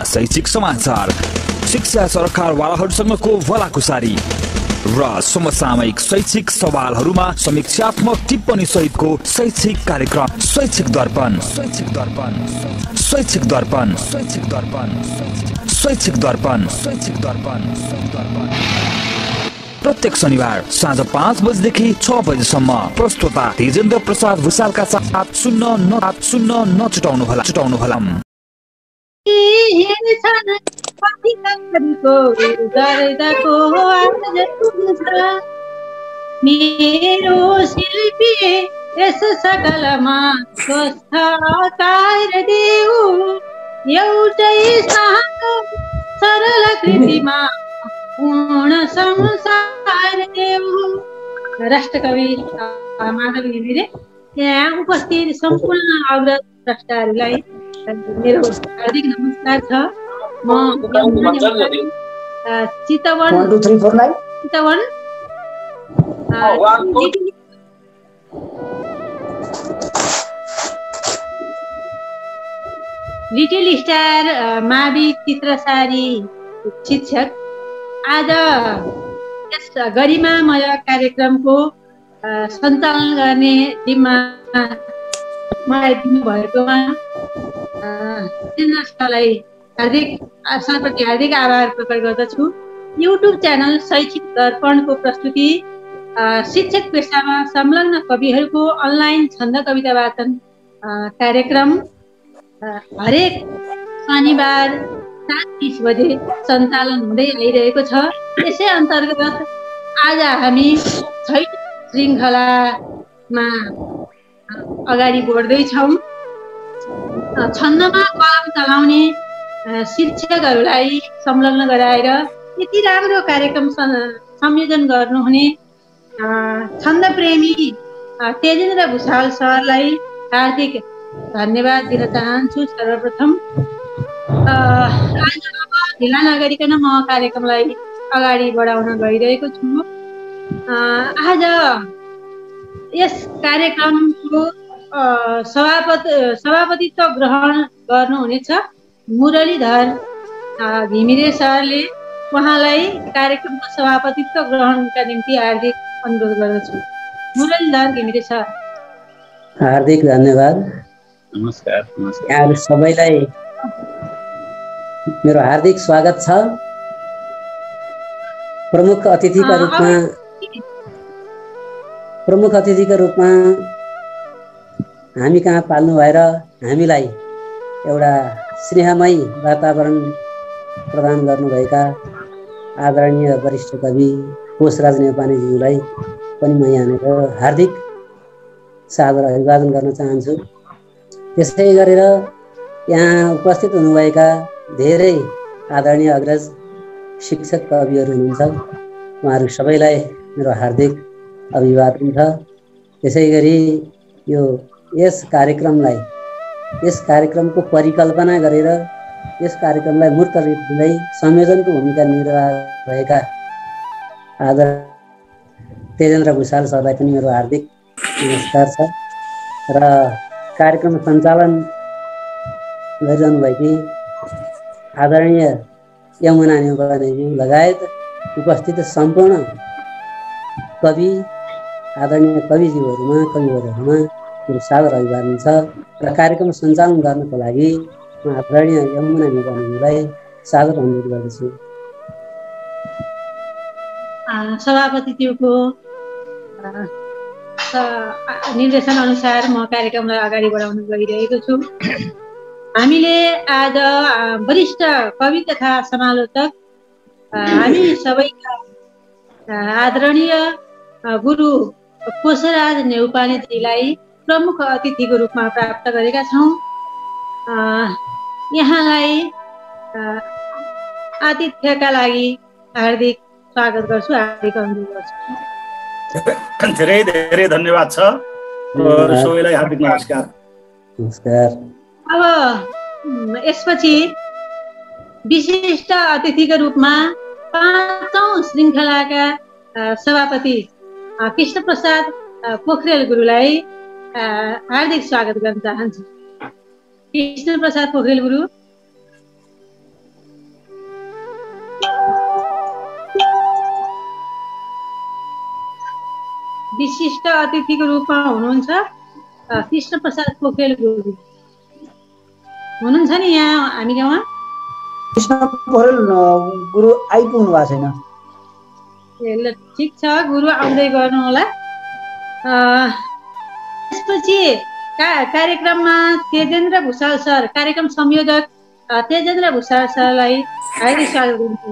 शैक्षिक समाचार, शिक्षा सरकारवालाहरूसँगको भलाकुसारी र समसामयिक शैक्षिक सवालहरूमा समीक्षात्मक टिप्पणी सहितको शैक्षिक कार्यक्रम शैक्षिक दर्पण। शैक्षिक दर्पण, शैक्षिक दर्पण, शैक्षिक दर्पण, शैक्षिक दर्पण, शैक्षिक दर्पण, प्रत्येक शनिबार साँझ 5 बजेदेखि 6 बजेसम्म। प्रस्तुता तेजेन्द्र प्रसाद भुसालका साथ सुन्न नछुटाउनुहोला। मेरो शिल्पी यस सकलमा स्वस्थ कार्य देऊ, एउटै सानो सरल कृतिमा पूर्ण संसार देऊ। राष्ट्रकवि माधव घिमिरे। यहाँ उपस्थित सम्पूर्ण अग्रज द्रष्टाहरूलाई मेरो हार्दिक नमस्कार छ। म चितवन लिटिल स्टार मावि चित्रसारी शिक्षक आज यस गरिमामय कार्यक्रमको सञ्चालन गर्ने जिम्मा मलाई दिनुभएकोमा सरलाई सरप्रति हार्दिक आभार प्रकट गर्दछु। युट्युब च्यानल शैक्षिक दर्पणको प्रस्तुति शिक्षक पेसामा संलग्न कविहरूको अनलाइन छन्द कविता वाचन कार्यक्रम हरेक शनिबार 7:30 बजे सञ्चालन हुँदै आइरहेको छ। यसै अन्तर्गत आज हामी छैटौं श्रृङ्खलामा अगाडि बढ्दैछौँ। छन्दमा कलम चलाउने शिक्षकहरूलाई संलग्न गराएर यति राम्रो कार्यक्रम संयोजन गर्नुहुने छन्द प्रेमी तेजेन्द्र भुसाल सरलाई हार्दिक धन्यवाद दिन चाहन्छु। सर्वप्रथम आज ढिला नगरिकन म कार्यक्रमलाई अगाडि बढाउन गइरहेको छु। आज यस कार्यक्रमको सभापतित्व ग्रहण गर्नुहुनेछ मुरलीधर घिमिरे सरले। उहाँलाई कार्यक्रमको सभापतित्व ग्रहणका निम्ति हार्दिक अनुरोध गर्दछु। मुरलीधर घिमिरे सर। हार्दिक धन्यवाद। नमस्कार। यहाँहरू सबैलाई मेरो हार्दिक स्वागत छ। प्रमुख अतिथिका रूपमा हामी कहाँ पाल्नु भएर हामीलाई एउटा स्नेहमय वातावरण प्रदान गर्नुभएका आदरणीय वरिष्ठ कवि कोशराज नेपालीज्यूलाई पनि म यहाँनिर हार्दिक सादर अभिवादन गर्न चाहन्छु। त्यसै गरेर यहाँ उपस्थित हुनुभएका धेरै आदरणीय अग्रज शिक्षक कविहरू हुनुहुन्छ, उहाँहरू सबैलाई मेरो हार्दिक अभिवादन छ। त्यसै गरी यस कार्यक्रमको परिकल्पना गरेर यस कार्यक्रमलाई मूर्त रूप दिँदै संयोजनको भूमिका निर्वाह भएका आदर तेजेन्द्र भुसाल सरलाई पनि मेरो हार्दिक नमस्कार छ। र कार्यक्रम सञ्चालन गरिरहनु भएकी आदरणीय यमुना नेपालीज्यू लगायत उपस्थित सम्पूर्ण आदरणीय कविज्यूहरूमा मेरो सादर अभिवादन छ। र कार्यक्रम सञ्चालन गर्नको लागि म आदरणीय यमुना नेपालीज्यूलाई सादर अनुरोध गर्दछु। सभापतिज्यूको निर्देशन अनुसार म कार्यक्रमलाई अगाडि बढाउन गइरहेको छु। हामीले आज वरिष्ठ कवि तथा समालोचक हामी सबैका आदरणीय गुरु कोशराज नेउपानेजीलाई प्रमुख अतिथिको रूपमा प्राप्त गरेका छौँ। यहाँलाई आतिथ्यका लागि हार्दिक स्वागत गर्छु, हार्दिक अनुरोध गर्छु। धेरै धेरै धन्यवाद छ। सबैलाई हार्दिक नमस्कार। नमस्कार। अब यसपछि विशिष्ट अतिथिको रूपमा 5औं श्रृङ्खलाका सभापति कृष्ण प्रसाद पोखरेल गुरुलाई हार्दिक स्वागत गर्न चाहन्छु। कृष्ण प्रसाद पोखरेल गुरु। विशिष्ट अतिथिको रूपमा हुनुहुन्छ कृष्ण प्रसाद पोखरेल गुरु हुनुहुन्छ नि यहाँ हामी गाउँमा। कृष्ण पोखरेल गुरु आइपुग्नु भएको छैन। ल ठिक छ, गुरु आउँदै गर्नु होला। त्यसपछि कार्यक्रममा तेजेन्द्र भुषाल सर, कार्यक्रम संयोजक तेजेन्द्र भुषाल सरलाई हार्दिक स्वागत गर्छु।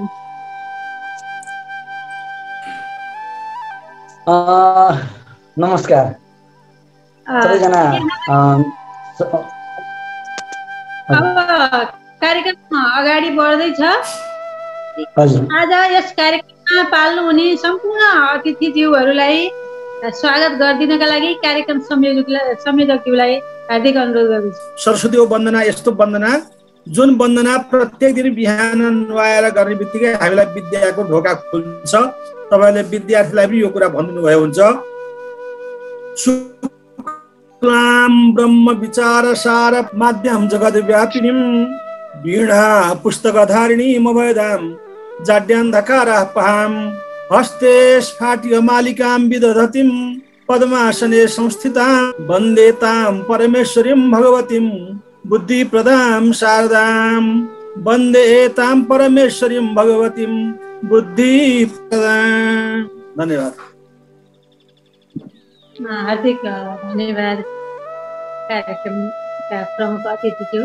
नमस्कार सबैजना। अब कार्यक्रम अगाडि बढ्दैछ। आज यस कार्यक्रममा पाल्नुहुने सम्पूर्ण अतिथिज्यूहरूलाई स्वागत गरिदिनका लागि कार्यक्रम संयोजकज्यूलाई हार्दिक अनुरोध गर्दछु। सरस्वती वन्दना यस्तो वन्दना जुन वन्दना प्रत्येक दिन बिहान नुहाएर गर्ने बित्तिकै हामीलाई विद्याको ढोका खुल्छ। तपाईले विद्यार्थीलाई पनि यो कुरा भनिदिनु भयो हुन्छ। शुक्लां ब्रह्म विचार सार माध्यम जगद व्यापिनीं वीणा पुस्तकधारिणीं अभयदां जाड्यान्धकारः पहां हस्ते स्फाट्य मालिकां विदधतीं पद्मासने संस्थितां वन्दे तां परमेश्वरीं भगवतीं बुद्धिप्रदां शारदां वन्दे तां परमेश्वरीं भगवतीं बुद्धिप्रदां। धन्यवाद। हार्दिक धन्यवाद कार्यक्रमका प्रमुख अतिथिज्यू।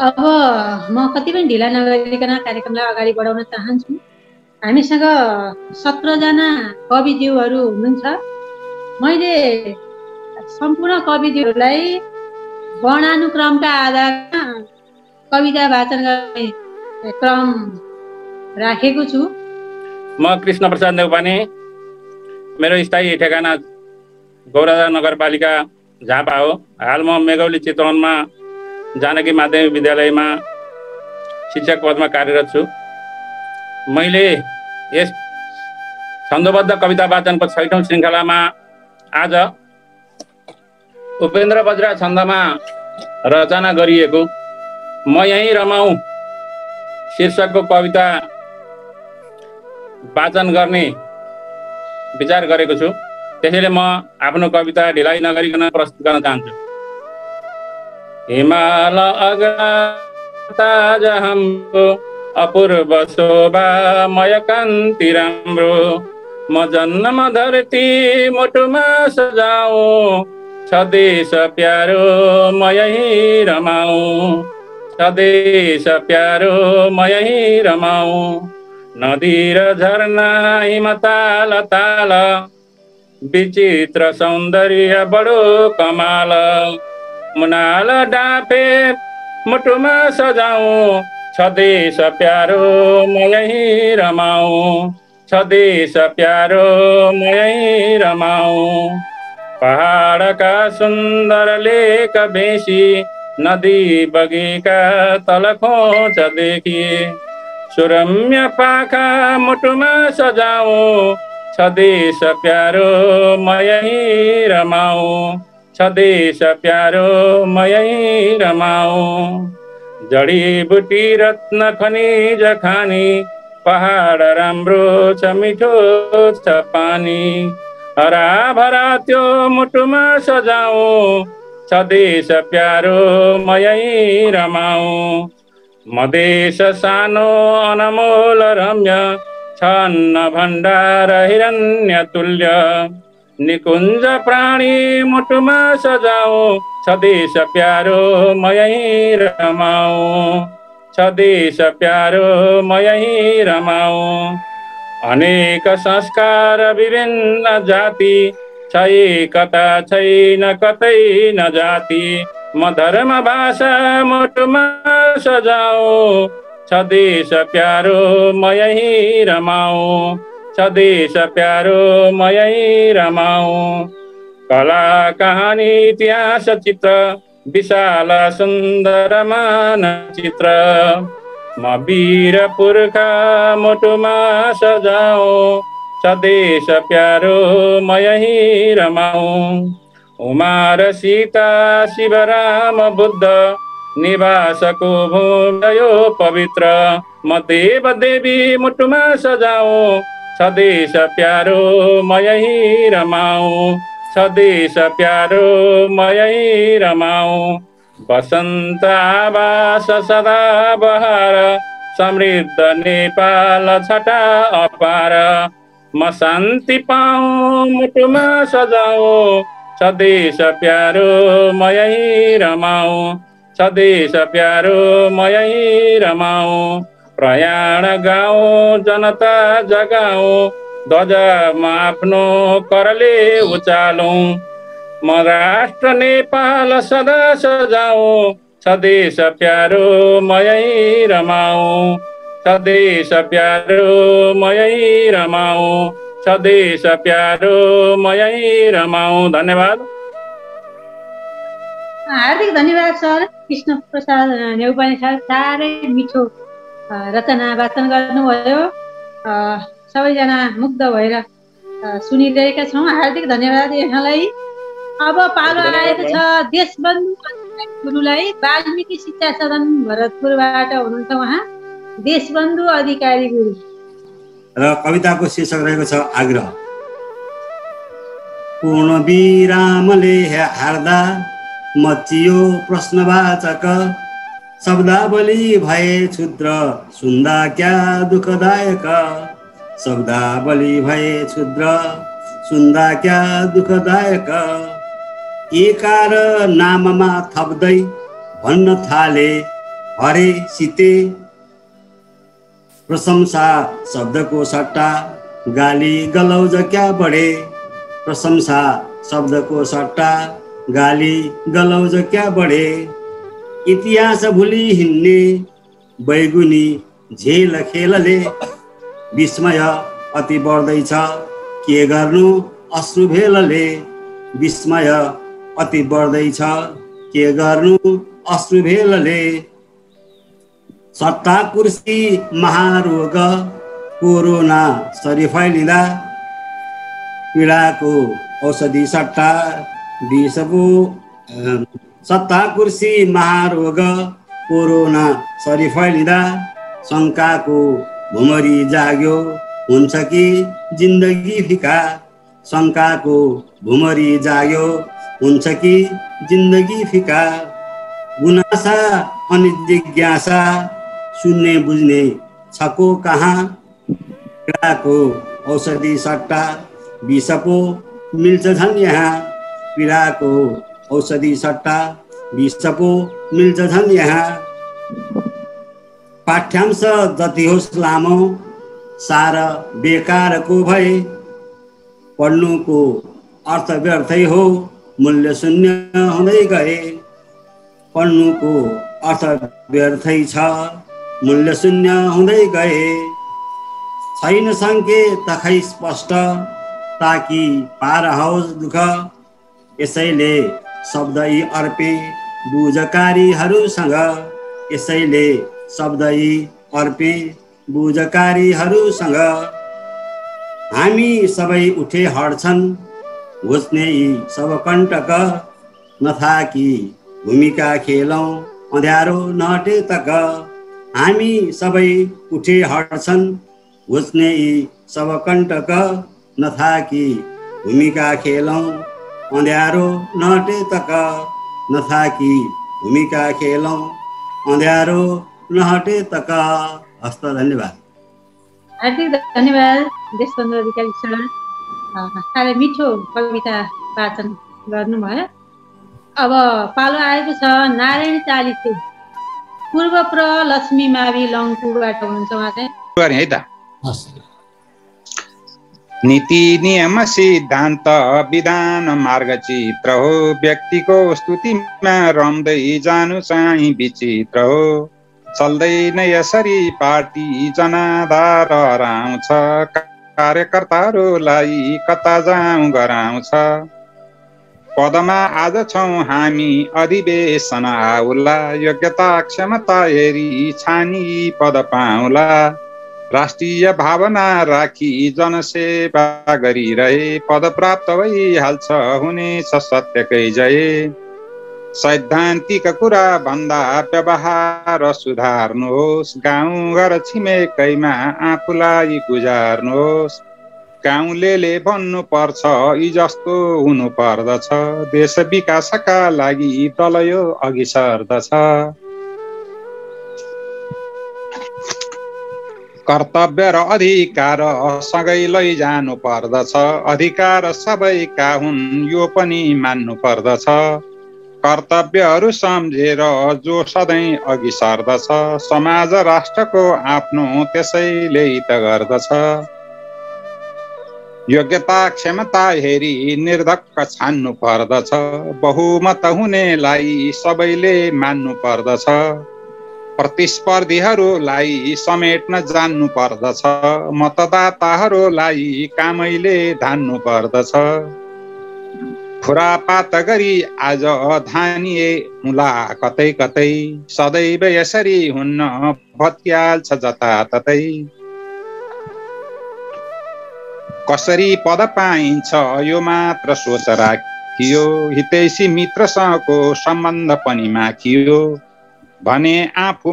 अब म कति पनि ढिला नगरिकन कार्यक्रमलाई अगाडि बढाउन चाहन्छु। हामीसँग 17 जना कविज्यूहरू हुनुहुन्छ। मैले सम्पूर्ण कविज्यूहरूलाई वर्णानुक्रमका आधारमा कविता वाचन गर्ने क्रम राखेको छु। म कृष्ण प्रसाद नेउपाने, मेरो स्थायी ठेगाना गौराजा नगरपालिका झापा हो। हाल म मेघौली चितवनमा जानकी माध्यमिक विद्यालयमा शिक्षक पदमा कार्यरत छु। मैले यस छन्दबद्ध कविता वाचनको 6औं श्रृङ्खलामा आज उपेन्द्र बज्रा छन्दमा रचना गरिएको म यहीँ रमाऊ शीर्षकको कविता वाचन गर्ने विचार गरेको छु। त्यसैले म आफ्नो कविता ढिलाइ नगरिकन प्रस्तुत गर्न चाहन्छु। हिमाल अगाताज हाम्रो अपूर्व शोभामय कान्ति राम्रो म जन्म धरती मुटुमा सजाऊ स्वदेश प्यारो म यहीँ रमाऊ स्वदेश प्यारो म यहीँ रमाऊ नदी र झरना हिमताल ताल विचित्र सौन्दर्य बडो कमाल मुनाल डाँफे मुटुमा सजाऊ स्वदेश प्यारो म यहीँ रमाऊ स्वदेश प्यारो म यहीँ रमाऊ पहाडका सुन्दर लेक बेसी नदी बगेका तल खोजदेखि सुरम्य पाखा मुटुमा सजाऊ स्वदेश प्यारो म यहीँ रमाऊ स्वदेश प्यारो म यहीँ रमाऊ जडीबुटी रत्न खनिज खानी पहाड राम्रो छ मिठो छ पानी हराभरा त्यो मुटुमा सजाऊ स्वदेश प्यारो म यहीँ रमाऊ मदेश सानो अनमोल रम्य छन्न भण्डार हिरण्य तुल्य निकुञ्ज प्राणी मुटुमा सजाऊ स्वदेश प्यारो म यहीँ रमाऊ स्वदेश प्यारो म यहीँ रमाऊ अनेक संस्कार विभिन्न जाति छ एकता छैन कतै न जाति म धर्म भाषा मुटुमा सजाऊ स्वदेश प्यारो म यहीँ रमाऊ स्वदेश प्यारो म यहीँ रमाऊ कला कहानी इतिहास चित्र विशाल सुन्दर मानचित्र म वीर पुर्खा मुटुमा सजाऊ स्वदेश प्यारो म यहीँ रमाऊ उमा र सीता शिव राम बुद्ध निवासको भूमि यो पवित्र म देव देवी मुटुमा सजाऊ स्वदेश प्यारो म यही रमाऊँ, स्वदेश प्यारो म यही रमाऊँ। बसन्त आवास सदा बहार, समृद्ध नेपाल छटा अपार। म शान्ति पाऊँ मुटुमा सजाऊँ, स्वदेश प्यारो म यही रमाऊँ, स्वदेश प्यारो म यही रमाऊँ। प्रयाण गाउँ जनता जगाऊँ, ध्वज म आफ्नो करले उचालौँ। म राष्ट्र नेपाल सदा सजाऊँ, स्वदेश प्यारो म यही रमाऊँ, स्वदेश प्यारो म यही रमाऊँ, स्वदेश प्यारो म यही रमाऊँ। धन्यवाद। हार्दिक धन्यवाद सर। कृष्ण प्रसाद नेउपाने सर साह्रै मिठो रचना वाचन गर्नुभयो। सबैजना मुग्ध भएर सुनिरहेका छौँ। हार्दिक धन्यवाद यहाँलाई। अब पालो आएको छ देशबन्धु गुरुलाई। वाल्मीकि शिक्षा सदन भरतपुरबाट हुनुहुन्छ उहाँ, देशबन्धु अधिकारी गुरु। र कविताको शीर्षक रहेको छ आग्रह। पूर्ण विरामले हार्दा मचियो प्रश्नवाचक, शब्दावली भए क्षुद्र सुन्दा क्या दुःखदायक। शब्दावली भए क्षुद्र सुन्दा क्या दुःखदायक। एकार नाममा थप्दै भन्न थाले हरे सीते। प्रशंसा शब्दको सट्टा गाली गलौज क्या बढे। प्रशंसा शब्दको सट्टा गाली गलौज क्या बढे। इतिहास भुली हिँड्ने बैगुनी झेल खेलले, विस्मय अति बढ्दैछ के गर्नु अश्रु भेलले। विस्मय अति बढ्दैछ के गर्नु अश्रु भेलले। सत्ता कुर्सी महारोग कोरोना सरी फैलिँदा, पीडाको औषधि सट्टा विषको। सत्ता कुर्सी महारोग कोरोना सरी फैलिँदा, शङ्काको भुमरी जाग्यो हुन्छ कि जिन्दगी फिका। शङ्काको भुमरी जाग्यो हुन्छ कि जिन्दगी फिका। गुनासा अनि जिज्ञासा सुन्ने बुझ्ने छको कहाँ। पीडाको औषधि सट्टा विषको मिल्छ झन् यहाँ। पीडाको औषधि सट्टा विषको मिल्छ झन् यहाँ। पाठ्यांश जति होस् लामो सार बेकारको भए। पढ्नुको अर्थ व्यर्थै हो मूल्य शून्य हुँदै गए। पढ्नुको अर्थ व्यर्थै छ मूल्य शून्य हुँदै गए। छैन सङ्केत खै स्पष्ट ताकि पार होस् दुःख। यसैले शब्द यी अर्पे बुझकारीहरूसँग। यसैले शब्द यी अर्पे बुझकारीहरूसँग। हामी सबै उठे हड्छन् घुच्ने यी सब कण्टक। नथाकी भूमिका खेलौँ अँध्यारो नहटे तक। हामी सबै उठे हड्छन् घुच्ने यी सब कण्टक। नथाकी भूमिका खेलौँ अँध्यारो नहटे तक। नथाकी भूमिका खेलौँ अँध्यारो नहटे तक। हस्त धन्यवाद। हार्दिक धन्यवाद देशबन्धु अधिकारी सर। साह्रै मिठो कविता वाचन गर्नुभयो। अब पालो आएको छ नारायण चालिसे, पूर्व प्र लक्ष्मी मावि लङ्कुबाट हुनुहुन्छ उहाँ चाहिँ है त। नीति नियम सिद्धान्त विधान मार्गचित्र हो। व्यक्तिको स्तुतिमा रम्दै जानु चाहिँ विचित्र हो। चल्दैन यसरी पार्टी जनाधार हराउँछ। कार्यकर्ताहरूलाई कता जाउँ गराउँछ। पदमा आज छौँ हामी अधिवेशन आउला। योग्यता क्षमता हेरी छानी पद पाउला। राष्ट्रिय भावना राखी जनसेवा गरिरहे पद प्राप्त भइहाल्छ हुनेछ सत्यकै जय। सैद्धान्तिक कुरा भन्दा व्यवहार सुधार्नुहोस्। गाउँ घर छिमेकैमा आफूलाई गुजार्नुहोस्। गाउँलेले भन्नु पर्छ यी जस्तो हुनु पर्दछ, देश विकासका लागि दल यो अघि सर्दछ। कर्तव्य र अधिकार सँगै लैजानु पर्दछ, अधिकार सबैका हुन् यो पनि मान्नु पर्दछ। कर्तव्यहरू सम्झेर जो सधैँ अघि सर्दछ, समाज राष्ट्रको आफ्नो त्यसैले त गर्दछ। योग्यता क्षमता हेरी निर्धक्क छान्नु पर्दछ, बहुमत हुनेलाई सबैले मान्नु पर्दछ। प्रतिस्पर्धीहरूलाई समेट्न जान्नु पर्दछ, मतदाताहरूलाई कामैले धान्नु पर्दछ। खुरापात गरी आज धानिए मुला कतै कतै, सदैव यसरी हुन्न भत्किहाल्छ जताततै। कसरी पद पाइन्छ यो मात्र सोच राखियो, हितैषी मित्रसँगको सम्बन्ध पनि माखियो। भने आफू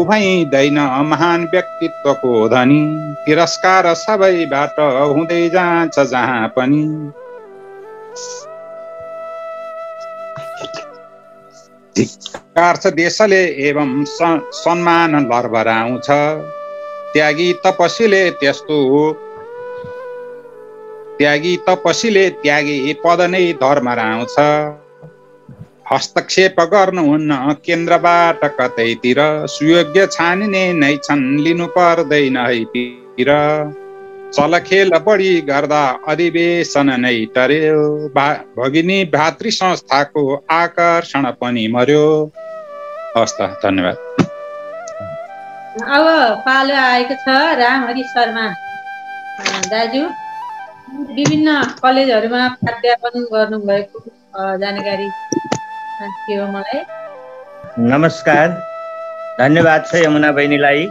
भइँदैन महान व्यक्तित्वको धनी, तिरस्कार सबैबाट हुँदै जान्छ जहाँ पनि। धिक्कार छ देशले एवं सम्मान लरबराउँछ, त्यागी त्यागी पद नै धर्मराउँछ। हस्तक्षेप गर्नुहुन्न केन्द्रबाट कतैतिर, सुयोग्य छानिने नै छन् लिनु पर्दैन है पिर। चलखेल बढी गर्दा अधिवेशन नै टर्यो, भगिनी भातृ संस्थाको आकर्षण पनि मर्यो। हस्त, धन्यवाद। अब पालो आएको छ रामहरि शर्मा दाजु। विभिन्न कलेजहरूमा प्राध्यापन गर्नुभएको जानकारी थियो मलाई। नमस्कार, धन्यवाद छ यमुना बहिनीलाई।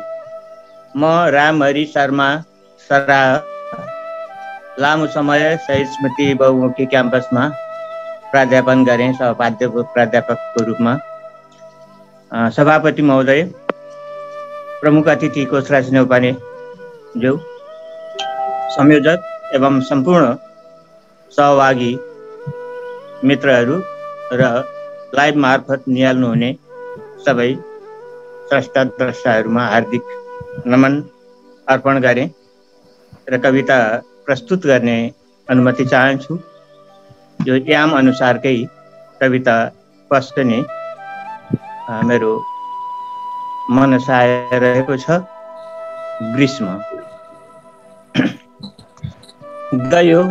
म रामहरि शर्मा सराह लामो समय शहीद स्मृति बहुमुखी क्याम्पसमा प्राध्यापन गरेँ, प्राध्यापकको रूपमा। सभापति महोदय, प्रमुख अतिथि कोशराज नेउपाने ज्यू, संयोजक एवं सम्पूर्ण सहभागी मित्रहरू र लाइभ मार्फत निहाल्नुहुने सबै स्रष्टा द्रष्टाहरूमा हार्दिक नमन अर्पण गरेँ र कविता प्रस्तुत गर्ने अनुमति चाहन्छु। यो याम अनुसारकै कविता पस्कने मेरो मनसाय रहेको छ। ग्रीष्म। गयो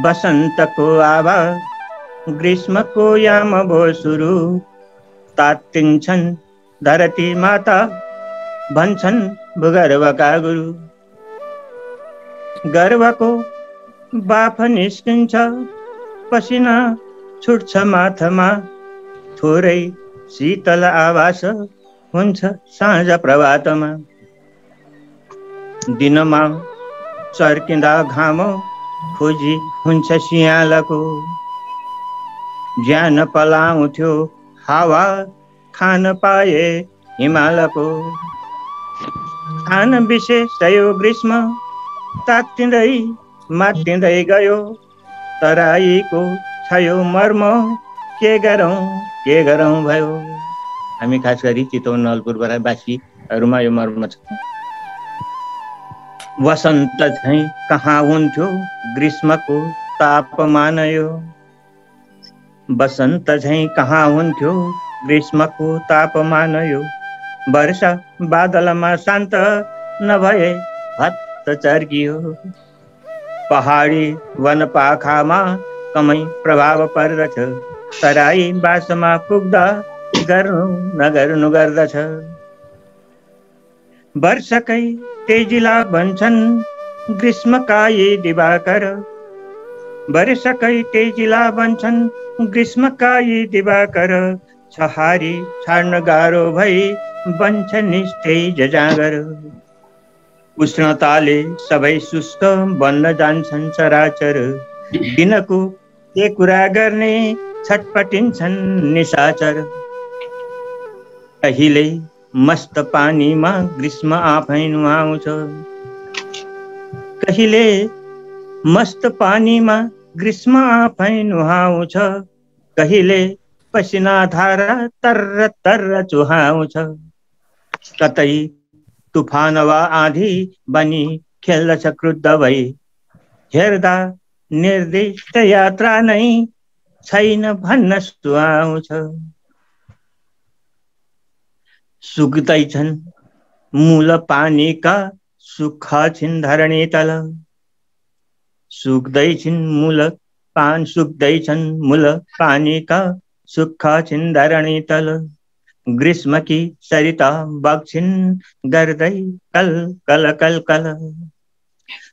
बसन्तको आवाज, ग्रीष्मको याम भो सुरु, तात्तिन्छन् धरती माता, भन्छन् भूगर्भका गुरु। गर्भको बाफ निस्किन्छ, पसिना छुट्छ माथामा, थोरै शीतल आवास हुन्छ साँझ प्रभातमा। दिनमा चर्किँदा घाम खोजी हुन्छ सियालको, ज्यान पलाउँथ्यो हावा खान पाए हिमालको। खान विशेष यो ग्रीष्म, तात्तिँदै मात्तिँदै गयो, तराईको छ यो मर्म, के गरौँ भयो। हामी खास गरी चितवन नलपुरबाट बासीहरूमा यो मर्म छ। वसन्त झैँ कहाँ हुन्थ्यो ग्रीष्मको तापमान यो, बसन्त झैँ कहाँ हुन्थ्यो ग्रीष्मको तापमान यो। वर्षा बादलमा शान्त नभए हत्त चर्कियो, पहाडी वनपाखामा कमै प्रभाव पर्दछ, तराई बासमा पुग्दा गर्नु नगर्नु गर्दछ। वर्षकै तेजिला भन्छन् ग्रीष्मका यी दिवाकर, वर्षकै तेजिला भन्छन् ग्रीष्मका यी दिवाकर। छहारी छाड्न गाह्रो भई बन्छ निस्तेज जाँगर, उष्णताले सबै शुष्क बन्न जान्छन् चराचर। दिनको के कुरा गर्ने छटपटिन्छन् निशाचर, कहिल्यै मस्त पानीमा ग्रीष्म आफै नुहाउँछ। कहिले मस्त पानीमा ग्रीष्म आफै नुहाउँछ, कहिले पसिना धारा तरर तरर चुहाउँछ, कतै तुफान वा आँधी बनी खेल्दछ क्रुद्ध भई, हेर्दा निर्दिष्ट यात्रा नै छैन भन्न सुहाउँछ। सुक्दैछन् मूल पानीका सुख छिन् धरणी तल, सुक्दैछन् मूल पानीका सुख छिन् धरणी तल, ग्रीष्मकी सरिता बग्छिन् गर्दै कल कल कल कल,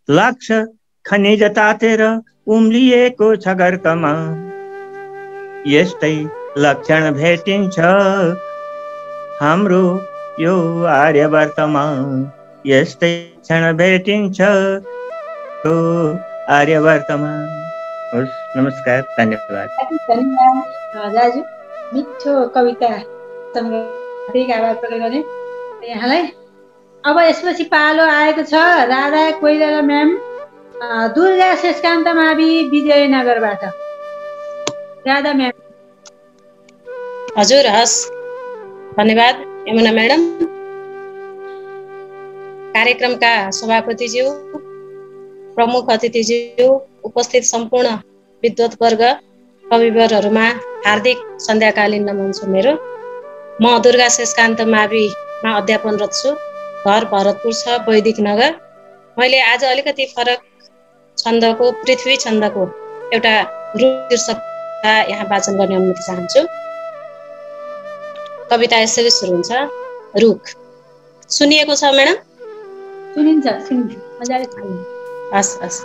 लाग्छ खनिज तातेर उम्लिएको छ गर्तमा, यस्तै लक्षण भेटिन्छ हाम्रो यो आर्यवर्तमा, यस्तै क्षण भेटिन्छ यो आर्यवर्तमा। नमस्कार, धन्यवाद। धन्यवाद दाजु, मिठो कविता आभार प्रकट गर्ने यहाँलाई। अब यसपछि पालो आएको छ राधा कोइराला म्याम, दुर्गा शेषकान्त मावि विजयनगरबाट। राधा म्याम। हजुर, हस्, धन्यवाद यमुना म्याडम। कार्यक्रमका सभापतिज्यू, प्रमुख अतिथिज्यू, उपस्थित सम्पूर्ण विद्वत्वर्ग, कविवरहरूमा हार्दिक सन्ध्याकालीन नमन छ मेरो। म दुर्गा शेषकान्त माविमा अध्यापनरत छु। घर भरतपुर छ, वैदिक नगर। मैले आज अलिकति फरक छन्दको, पृथ्वी छन्दको एउटा रुख शीर्षक यहाँ वाचन गर्ने अनुमति चाहन्छु। कविता यसरी सुरु हुन्छ। रुख। सुनिएको छ म्याडम? सुनिन्छ, मजाले हस् हस्।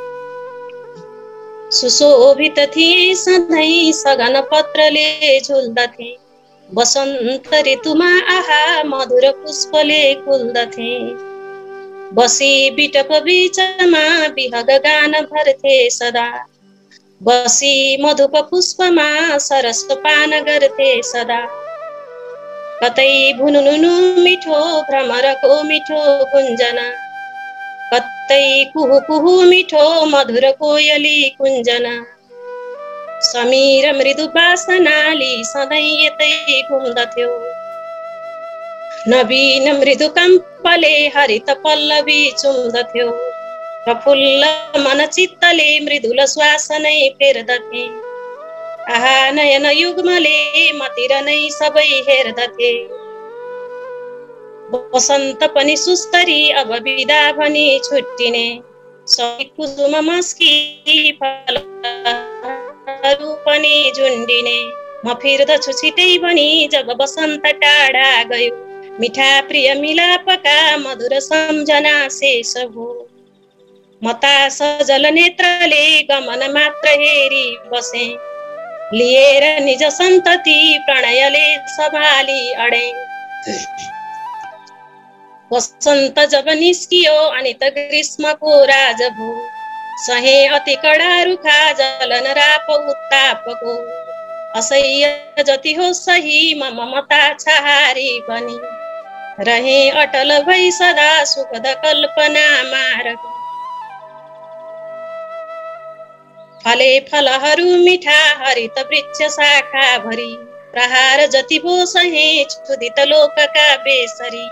सुशोभित थिए सधैँ सघन पत्रले झुल्दथे, वसन्त ऋतुमा आहा मधुर पुष्पले फुल्दथे, बसी बिटप बीचमा बिहग गान भर्थे सदा, बसी मधुप पुष्पमा सरस पान गर्थे सदा, कतै भुनुनुनु मिठो भ्रमरको मिठो कुञ्जना, कतै कुहु कुहु मिठो मधुर कोयली कुञ्जना, समीर मृदु बासनाली सधैँ यतै घुम्दथ्यो, नवीन मृदु कम्पले हरित पल्लवी चुम्दथ्यो, प्रफुल्ल मन चित्तले मृदुल श्वास नै फेर्दथे, आहा नयन युग्मले मतिर नै सबै हेर्दथे, वसन्त पनि सुस्तरी अब बिदा भनी छुट्टिने, सबै कुसुम मस्की फलहरू पनि झुन्डिने, म फिर्दछु छिटै भनी जब वसन्त टाढा गयो, मिठा प्रिय मिलापका मधुर सम्झना शेष भो, मता सजल नेत्रले गमन मात्र हेरी बसे, लिएर निज सन्तति प्रणयले सम्हाली अडे, वसन्त जब निस्कियो अनि त ग्रीष्मको राज भो, सहे अति कडा रुखा जलन राप उत्तापको, असह्य जति हो सही ममता छहारी बनी, रहे अटल भई सदा सुखद कल्पना मार्ग, फले फलहरू मिठा हरित वृक्ष शाखा भरी, प्रहार जति भो सहे क्षुदित लोकका बेसरी,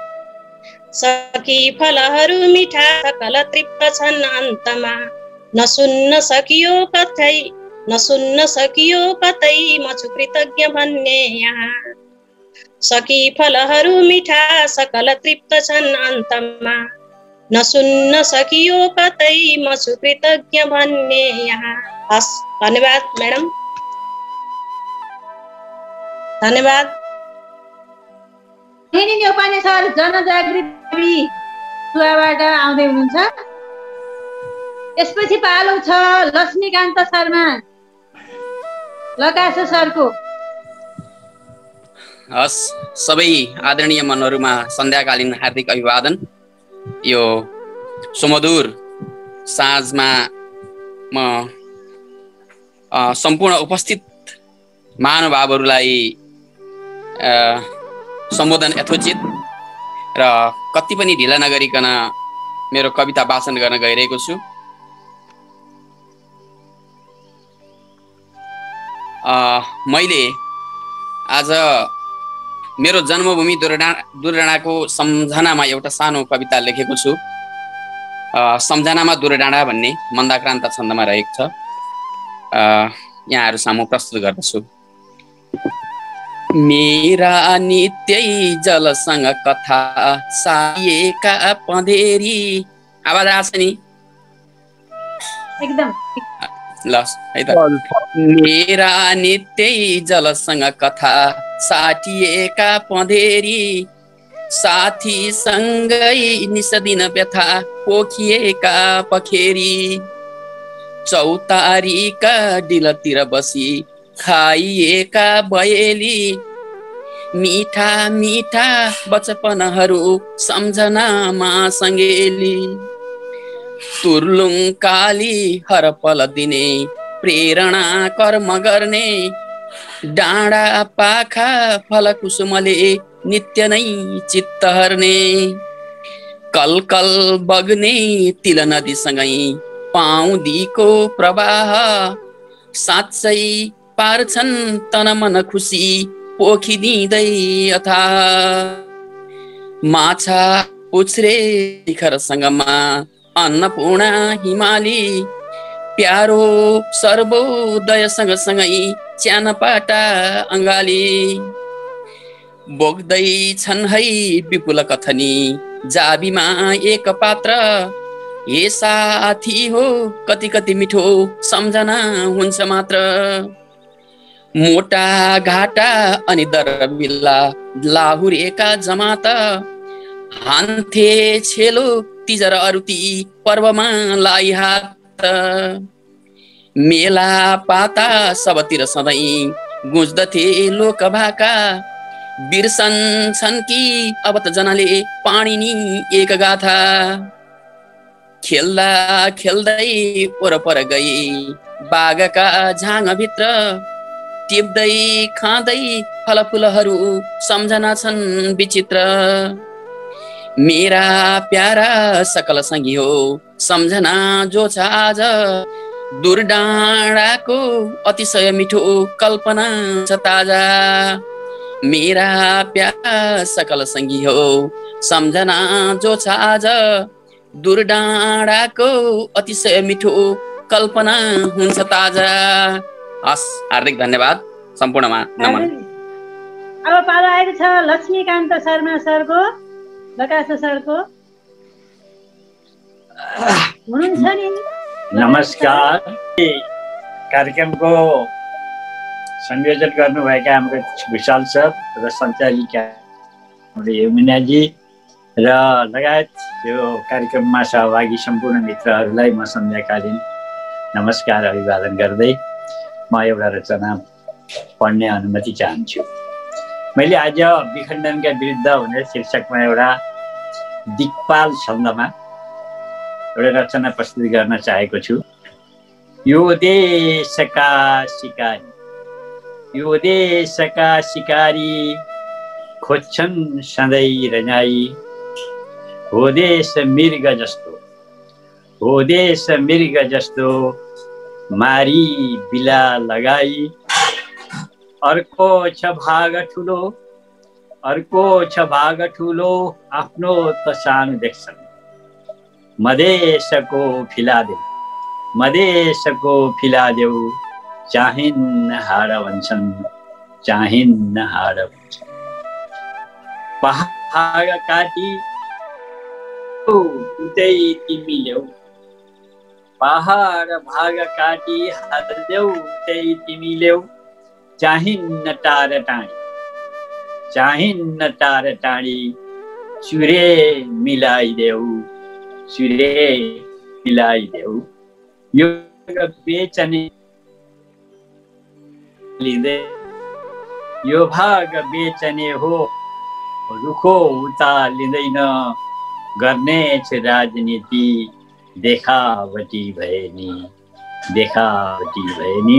सकी फलहरू मिठा सकल तृप्त छन् अन्तमा, नसुन्न सकियो कतै म छु कृतज्ञ भन्ने यहाँ, सकी फलहरू मिठा सकल तृप्त छन् अन्तमा, नसुन्न सकियो कतै म छु कृतज्ञ भन्ने यहाँ। हस्, धन्यवाद म्याडम, धन्यवाद। नेपाली सर जनजागृति सुवाबाट आउँदै हुनुहुन्छ। यसपछि पालो छ लक्ष्मीकान्त शर्मा लकास सरको। हस्, सबै आदरणीय मनहरूमा सन्ध्याकालीन हार्दिक अभिवादन। यो सुमधुर साँझमा म सम्पूर्ण उपस्थित महानुभावहरूलाई सम्बोधन यथोचित र कति पनि ढिला नगरिकन मेरो कविता वाचन गर्न गइरहेको छु। मैले आज मेरो जन्मभूमि दुर्डाँडाको सम्झनामा एउटा सानो कविता लेखेको छु। सम्झनामा दुर्डाँडा भन्ने मन्दाक्रान्त छन्दमा रहेको छ। यहाँहरू सामु प्रस्तुत गर्दछु। मेरा नित्यै जलसँग कथा साइएका पँधेरी। आवाज आछ नि? एकदम ल है त। मेरा नित्यै जलसँग कथा साटिएका पँधेरी, साथीसँगै निसदिन व्यथा पोखिएका पखेरी, चौतारीका डिलतिर बसी खाइएका बयली, मिठा मिठा बचपनहरू सम्झनामा सङ्गेली, तुर्लुङ काली हरपल दिने प्रेरणा कर्म गर्ने, डाँडा पाखा फलकुसुमले नित्य नै चित्त हर्ने, कलकल बग्ने तिल नदीसँगै पाउँदीको प्रवाह, साँच्चै पार्छन् तन मन खुसी पोखिदिँदै अथाह, माछा पुछ्रे शिखरसँगमा अन्नपूर्णा हिमाली, प्यारो सर्वोदय सँगसँगै च्यानपाटा अङ्गाली, बोक्दै छन् है विपुल कथनी जाबीमा एक पात्र, हे साथी हो कति कति मिठो सम्झना हुन्छ मात्र, मोटा घाटा अनि दरबिल्ला लाहुरेका जमात, हान्थे छेलो तिजर अरुती पर्वमा लाई हात, मेला पाता सबतिर सधैँ गुज्दथे लोकभाका, बिर्सन्छन् कि अब त जनाले पाणिनी एक गाथा, खेल्दा खेल्दै वरपर गई बागका झाङभित्र, टिप्दै खाँदै फलफुलहरू सम्झना छन् विचित्र, मेरा प्यारा सकल सङ्गी हो सम्झना जो छ आज, दुर्डाँडाको अतिशय मिठो कल्पना छ ताजा, मेरा प्यारा सकल सङ्गी हो सम्झना जो छ आज, दुर्डाँडाको अतिशय मिठो कल्पना हुन्छ ताजा। हस्, हार्दिक धन्यवाद सम्पूर्णमा नमन। अब पालो आएको छ लक्ष्मीकान्त शर्मा सरको, प्रकाश सरको हुनुहुन्छ नि? नमस्कार। कार्यक्रमको संयोजन गर्नुभएका हाम्रो विशाल सर र सञ्चालिका यमुनाजी र लगायत यो कार्यक्रममा सहभागी सम्पूर्ण मित्रहरूलाई म सन्ध्याकालीन नमस्कार अभिवादन गर्दै म एउटा रचना पढ्ने अनुमति चाहन्छु। मैले आज विखण्डनका विरुद्ध भनेर शीर्षकमा एउटा दिक्पाल छन्दमा एउटा रचना प्रस्तुत गर्न चाहेको छु। यो देशका शिकारी, यो देशका शिकारी खोज्छन् सधैँ रजाई, हो देश मृग जस्तो, हो देश मृग जस्तो मारी बिला लगाई, अर्को छ भाग ठुलो, अर्को छ भाग ठुलो आफ्नो त सानो देख्छन्, मधेसको फिलादेऊ, मधेसको फिलादेऊ चाहिन्न हाड भन्छन्, चाहिन्न हाड भन्छन्, पहाड काटी उतै तिमी ल्याऊ, पहाड भाग काटी हाल्देऊ उतै तिमी ल्याऊ, चाहिन्न टार टाढी, चाहिन्न टार टाढी चुरे मिलाइदेऊ, चुरे मिलाइदेऊ, यो बेचने लिँदै, यो भाग बेचने हो रुखो उता लिँदैन, गर्नेछ राजनीति देखावटी भए नि, देखावटी भए नि,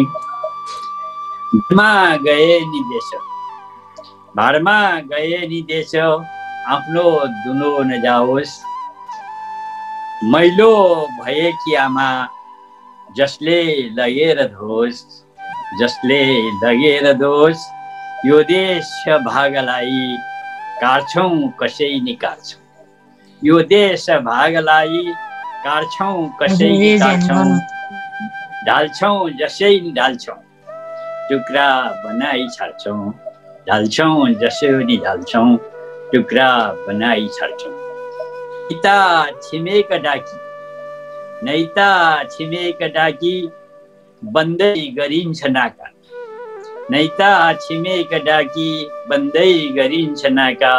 भाडमा गए नि देश, भाडमा गए नि देश आफ्नो दुनो नजाओस्, मैलो भएकी आमा जसले लगेर धोस्, जसले लगेर दोष यो देश भागलाई काट्छौँ कसै निकाल्छौँ यो देश भागलाई काट्छौँ कसै निकाल्छौँ ढाल्छौँ जसै ढाल्छौँ टुक्रा बनाई छाड्छौँ ढाल्छौँ जसै ढाल्छौँ टुक्रा बनाई छाड्छौँ नैता छिमेक डाकी नैता छिमेक डाकी बन्दै गरिन्छ नाका नैता छिमेक डाकी बन्दै गरिन्छ नाका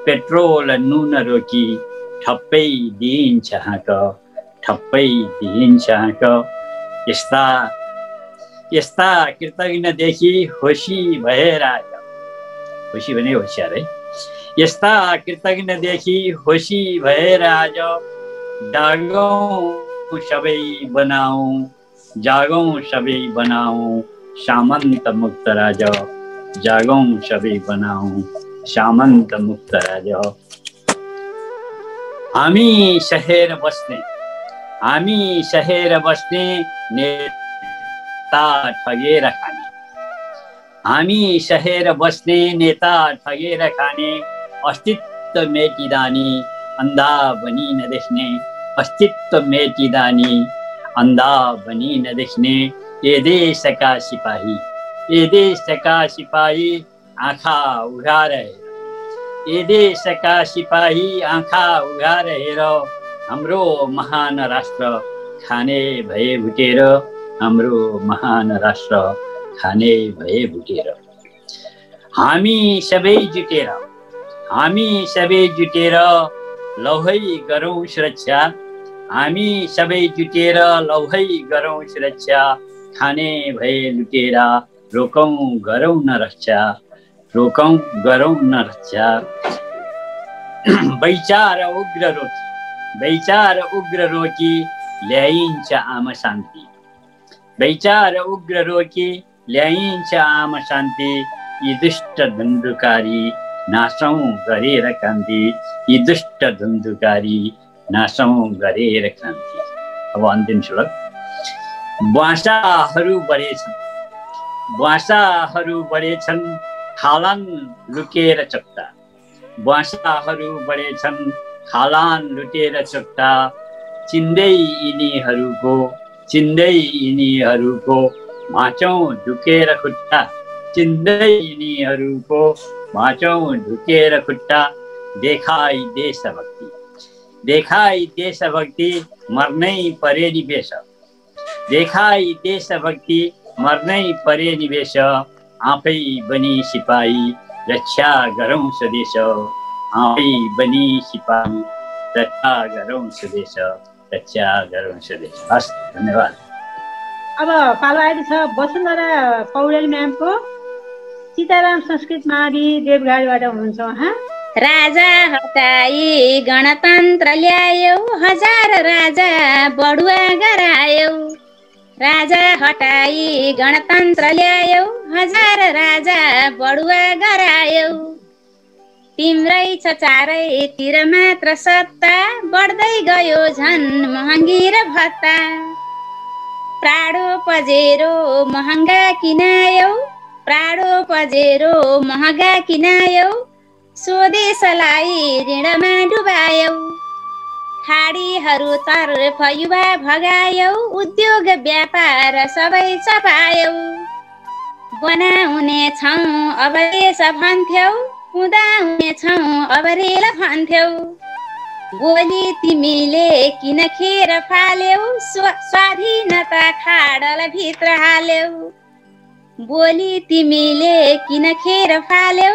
पेट्रोल नुन रोकी ठप्पै दिइन्छ हाँक ठप्पै दिइन्छ हाँक यस्ता यस्ता कृतज्ञदेखि होसी भएर आयो होसी भने होसियार है यस्ता कृतज्ञदेखि होसी भएर आज जागौँ सबै बनाऊ जागौँ सबै बनाऊ सामन्त मुक्त राजा जागौँ सबै बनाऊ सामन्त मुक्त राजा हामी शहर बस्ने नेता ठगेर खाने हामी शहर बस्ने नेता ठगेर खाने अस्तित्व मेटिँदा नि अन्धा बनी नदेख्ने अस्तित्व मेटिँदा नि अन्धा बनी नदेख्ने ये देशका सिपाही आँखा उघाएर हेर ये देशका सिपाही आँखा उघाएर हेर हाम्रो महान राष्ट्र खाने भए भुटेर हाम्रो महान राष्ट्र खाने भए भुटेर हामी सबै जुटेर लौ है गरौँ सुरक्षा हामी सबै जुटेर लौ है गरौँ सुरक्षा खाने भए लुटेरा रोकौँ गरौँ न रक्षा रोकौँ गरौँ न रक्षा बैचार उग्र रोकी ल्याइन्छ आम शान्ति बैचार उग्र रोकी ल्याइन्छ आम शान्ति यी दुष्ट धुन्धुकारी नासौँ गरेर कान्ति यी दुष्ट धुन्धुकारी नासौँ गरेर क्रान्ति। अब अन्तिम श्लोक ब्वासाहरू बढेछन् खालान लुकेर चोक्टा ब्वासाहरू बढेछन् खालान लुटेर चोक्टा चिन्दै यिनीहरूको भाँचौँ ढुकेर खुट्टा चिन्दै यिनीहरूको भाँचौँ ढुकेर खुट्टा देखाई देशभक्ति मर्नै परे निवेश देखाई देशभक्ति मर्नै परे निवेश आफै बनी सिपाही रक्षा गरौँ स्वदेश आफै बनी सिपाही रक्षा गरौँ स्वदेश रक्षा गरौँ स्वदेश। हस्, धन्यवाद। अब पालो आएको छ वसुन्धरा पौडेल म्यामको। सीताराम संस्कृत मावि देवघाटबाट हुनुहुन्छ उहाँ। राजा हटाई गणतन्त्र ल्यायौ हजार राजा बढुवा गरायौ राजा हटाई गणतन्त्र ल्यायौ हजार राजा बढुवा गरायौ तिम्रै छ चारैतिर मात्र सत्ता बढ्दै गयो झन् महँगी र भत्ता प्राडो पजेरो महँगा किनायौ प्राडो पजेरो महँगा किनायौ स्वदेशलाई ऋणमा डुबायौ खाडीहरू तर्फ युवा भगायौ उद्योग व्यापार सबै चपायौ बनाउने छौँ अब देश भन्थ्यौ हुँदाउने छौँ अब रेल भन्थ्यौ बोली तिमीले किन खेर फाल्यौ स्वाधीनता खाडल भित्र हाल्यौ बोली तिमीले किन खेर फाल्यौ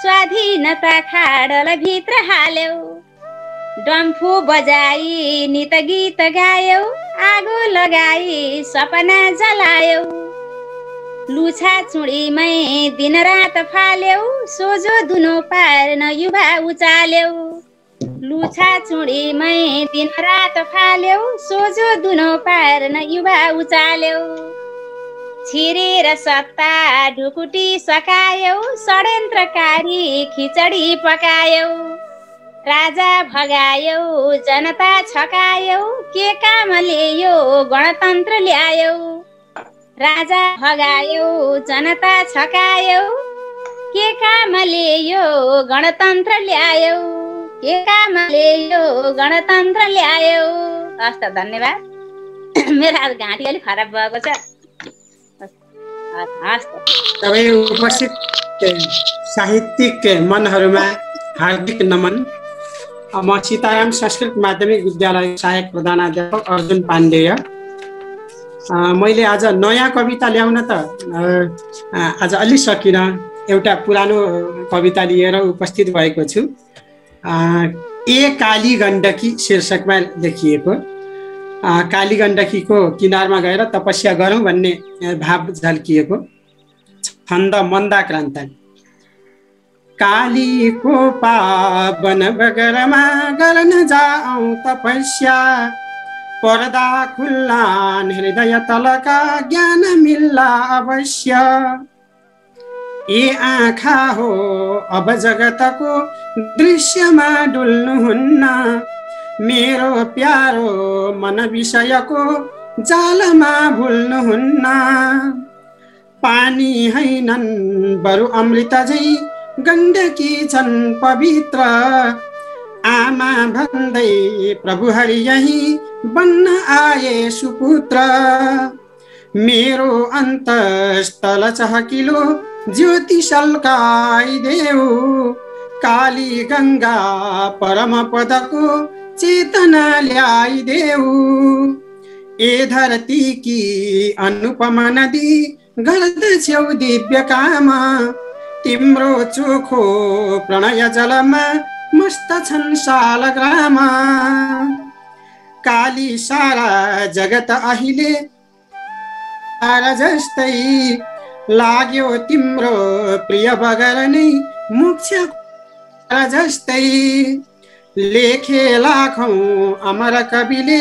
स्वाधीनता खाडल भित्र हाल्यौ डम्फु बजाई नित गीत गायौ आगो लगाई सपना जलायौ लुछा चुडीमै दिनरात फाल्यौ सोझो दुनो पार्न युवा उचाल्यौ लुछा चुडीमै दिनरात फाल्यौ सोझो दुनो पार्न युवा उचाल्यौ छिरेर सत्ता ढुकुटी सकायौ षड्यन्त्रकारी खिचडी पकायौ राजा भगायौ जनता छकायौ के कामले यो गणतन्त्र ल्यायौ राजा भगायौ जनता छकायौ के कामले यो गणतन्त्र ल्यायौ के कामले यो गणतन्त्र ल्यायौ। हस् त धन्यवाद। मेरो आज घाँटी अलिक खराब भएको छ। हस् त सबै उपस्थित साहित्यिक मनहरूमा हार्दिक नमन। म सीताराम संस्कृत माध्यमिक विद्यालय सहायक प्रधानाध्यापक अर्जुन पाण्डेय। मैले आज नयाँ कविता ल्याउन त आज अलि सकिनँ। एउटा पुरानो कविता लिएर उपस्थित भएको छु। ए काली गण्डकी शीर्षकमा लेखिएको। काली गण्डकीको किनारमा गएर तपस्या गरौँ भन्ने भाव झल्किएको छन्द मन्दाक्रान्त। कालीको पावन बगरमा गर्न जाऊँ तपस्या, पर्दा खुल्लान हृदय तलका ज्ञान मिल्ला अवश्य। ए आँखा हो अब जगतको दृश्यमा डुल्नुहुन्न, मेरो प्यारो मन विषयको जालमा भुल्नुहुन्न। पानी हैनन् बरु अमृत झै गण्डकी छन् पवित्र, आमा भन्दै प्रभु हरि यही बन्न आए सुपुत्र। मेरो अन्तस्थल चहकिलो ज्योति सल्काइदेऊ, काली गङ्गा परम पदको चेतना ल्याइदेऊ। ए धरती की अनुपमा नदी गर्दछौ दिव्य काम, तिम्रो चोखो प्रणय जलमा मस्त छन् शालग्राम। काली सारा जगत अहिले जस्तै लाग्यो तिम्रो प्रिय बगर नै मुख्य जस्तै। लेखे लाखौं अमर कविले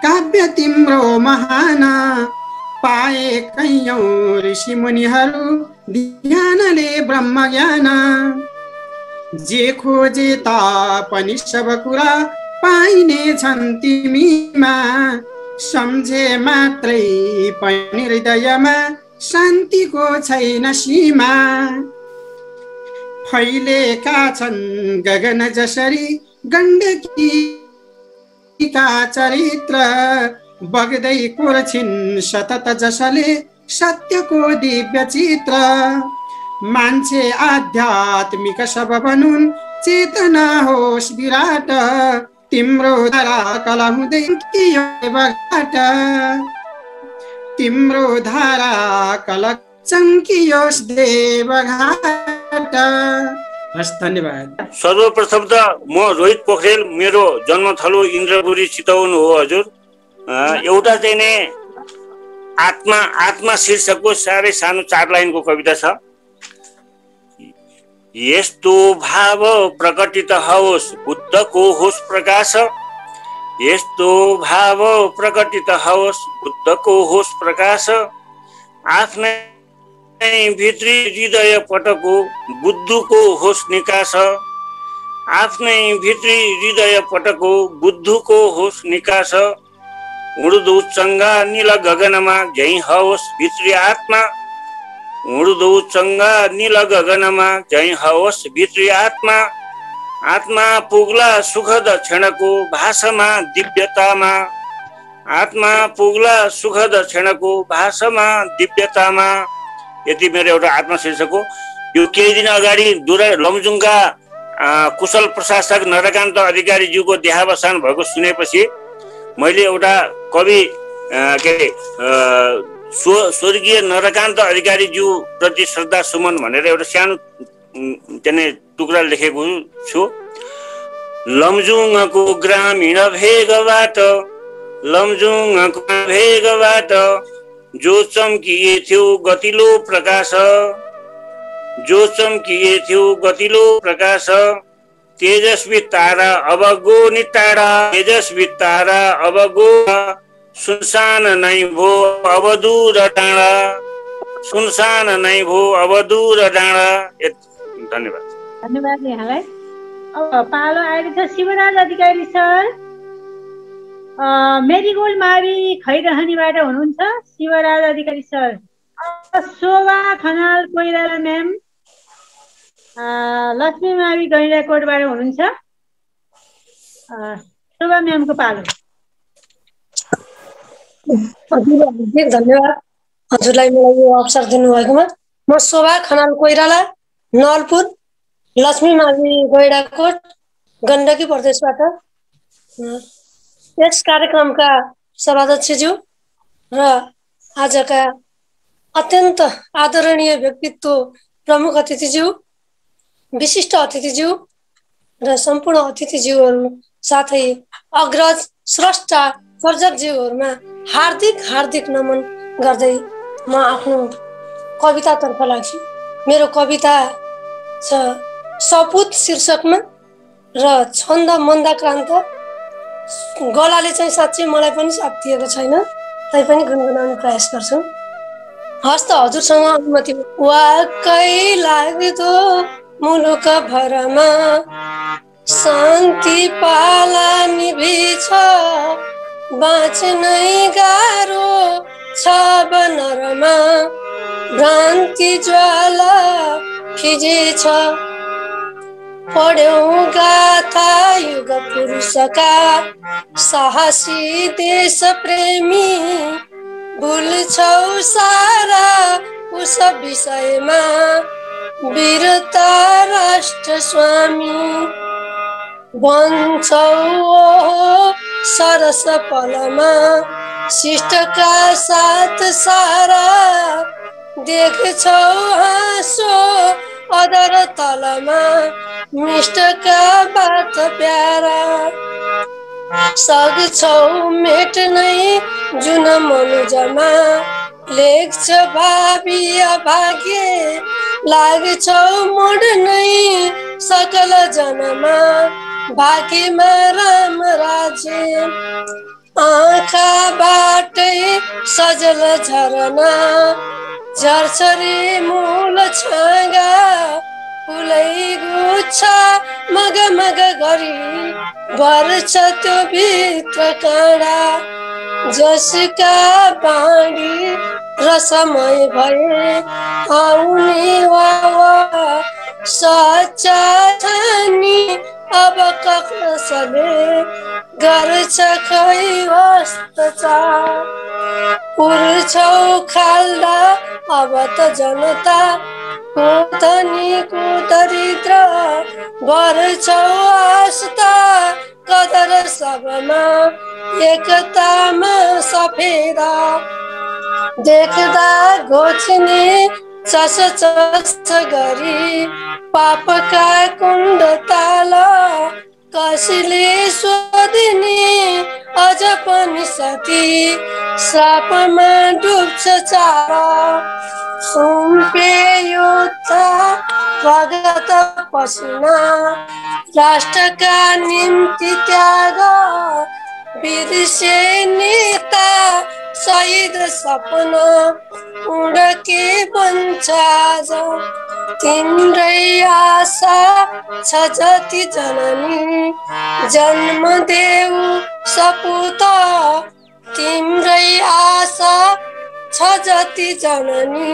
काव्य तिम्रो महान, पाए कैयौं ऋषि मुनिहरू ध्यानले ब्रह्म ज्ञान। जे खोजे तापनि सब कुरा पाइने छन् तिमीमा, सम्झे मात्रै पनि हृदयमा शान्तिको छैन सीमा। फैलेका छन् गगन जसरी गण्डकी का चरित्र, बग्दै कोर्छिन् सतत जसले सत्यको दिव्य चित्र। मान्छे आध्यात्मिक सब बनुन् चेतना होस् विराट, तिम्रो धारा कला हुँदै यो देवघाट। तिम्रो धारा कला चम्कियोस् देवघाट। हस् धन्यवाद। सर्वप्रथम त म रोहित पोखरेल, मेरो जन्मथलो इन्द्रपुरी चितवन हो हजुर। एउटा चाहिँ नै आत्मा आत्मा शीर्षकको साह्रै सानो 4 लाइनको कविता छ। यस्तो भाव प्रकटित होस् बुद्धको होस् प्रकाश, यस्तो भाव प्रकटित होस् बुद्धको होस् प्रकाश। आफ्नै भित्री हृदय पटको बुद्धको होस् निकास, आफ्नै भित्री हृदय पटको बुद्धको होस् निकास। उड्दो चङ्गा नील गगनमा झैँ होस् भित्री आत्मा, उड्दो चङ्गा नील गगनमा झैँ होस् भित्री आत्मा। आत्मा पुग्ला सुखद क्षणको भाषामा दिव्यतामा, आत्मा पुग्ला सुखद क्षणको भाषामा दिव्यतामा। यति मेरो एउटा आत्मा शीर्षक हो। यो केही दिन अगाडि लमजुङका कुशल प्रशासक नरकान्त अधिकारीज्यूको देहावसान भएको सुनेपछि मैले एउटा कवि के अरे स्वर्गीय नरकान्त अधिकारीज्यू प्रति श्रद्धा सुमन भनेर एउटा सानो त्यहाँ टुक्रा लेखेको छु। लमजुङको ग्रामीण भेगबाट, लमजुङको भेगबाट जो चम्किए थियो गतिलो प्रकाश, जो चम्किए थियो गतिलो प्रकाश। तेजस्वी तारा अब गो निटाडा, तेजस्वी तारा अब गो, सुनसान नै भो अब दूर डाँडा, सुनसान नै भो अब दूर डाँडा। धन्यवाद। धन्यवाद यहाँलाई। अब पालो आएको छ शिवराज अधिकारी सर। मेरीगोल्ड मावि खैरहनीबाट हुनुहुन्छ शिवराज अधिकारी सर। शोभा खनाल कोइराला म्याम लक्ष्मी मावि गैँडाकोटबाट हुनुहुन्छ। शोभा म्यामको पालो। हार्दिक धन्यवाद हजुरलाई मलाई यो अवसर दिनुभएकोमा। म शोभा खनाल कोइराला नलपुर लक्ष्मी मावि गैँडाकोट गण्डकी प्रदेशबाट यस कार्यक्रमका सभाध्यक्षज्यू र आजका अत्यन्त आदरणीय व्यक्तित्व प्रमुख अतिथिज्यू विशिष्ट अतिथिज्यू र सम्पूर्ण अतिथिज्यूहरू साथै अग्रज स्रष्टा सर्जकज्यूहरूमा हार्दिक हार्दिक नमन गर्दै म आफ्नो कवितातर्फ लाग्छु। मेरो कविता छ सपुत शीर्षकमा र छन्द मन्दाक्रान्त। गलाले चाहिँ साँच्चै मलाई पनि साथ दिएको छैन, तैपनि गुनगुनाउने प्रयास गर्छु। हस्त हजुरसँग अनुमति। वाक्कै लाग्दो मुलुक भरमा शान्ति पाला निभिछ, बाँच्नै गाह्रो छ बनरमा भ्रान्ति ज्वाला फिजेछ। पढ्यौं गाथा युग पुरुषका साहसी देश प्रेमी, भुल्छौ सारा उस विषयमा वीरता राष्ट्र स्वामी। भन्छौ सरस पलमा शिष्टका साथ सारा, देख्छौ हाँसो अदर तलमा मिष्टका बात प्यारा। सक्छौ मेट्नै जुन मनुजमा लेख्छ भावी अभाग्य, लाग्छौ मोड्नै सकल जनमा भाग्यमा राम राज्य। आँखाबाटै सजल झरना झर्छ रे मूल छाँगा, फुलै गुच्छा मग मग गरी भर्छ त्यो भित्र काँडा। जसका बाणी रसमय भए आउने वावा, सच्चा छानी अब कसले गर्छ खै हस्तचार। पुर्छौ खाल्दा अब त जनता को धनीको दरिद्र, गर्छौ आस्था कदर सबमा एकतामा सफेदा। देख्दा घोच्ने चस चस गरी पापका कुण्ड ताल, कसले सोधिने अझ पनि सती श्रापमा डुब्छ चारा। सुम्पे योद्धा भगत पसिना राष्ट्रका निम्ति त्याग, बिर्से नेता शहीद सपना उडके बन्छ आज। तिम्रै आशा छ जति जननी जन्म देऊ सपुत, तिम्रै आशा छ जति जननी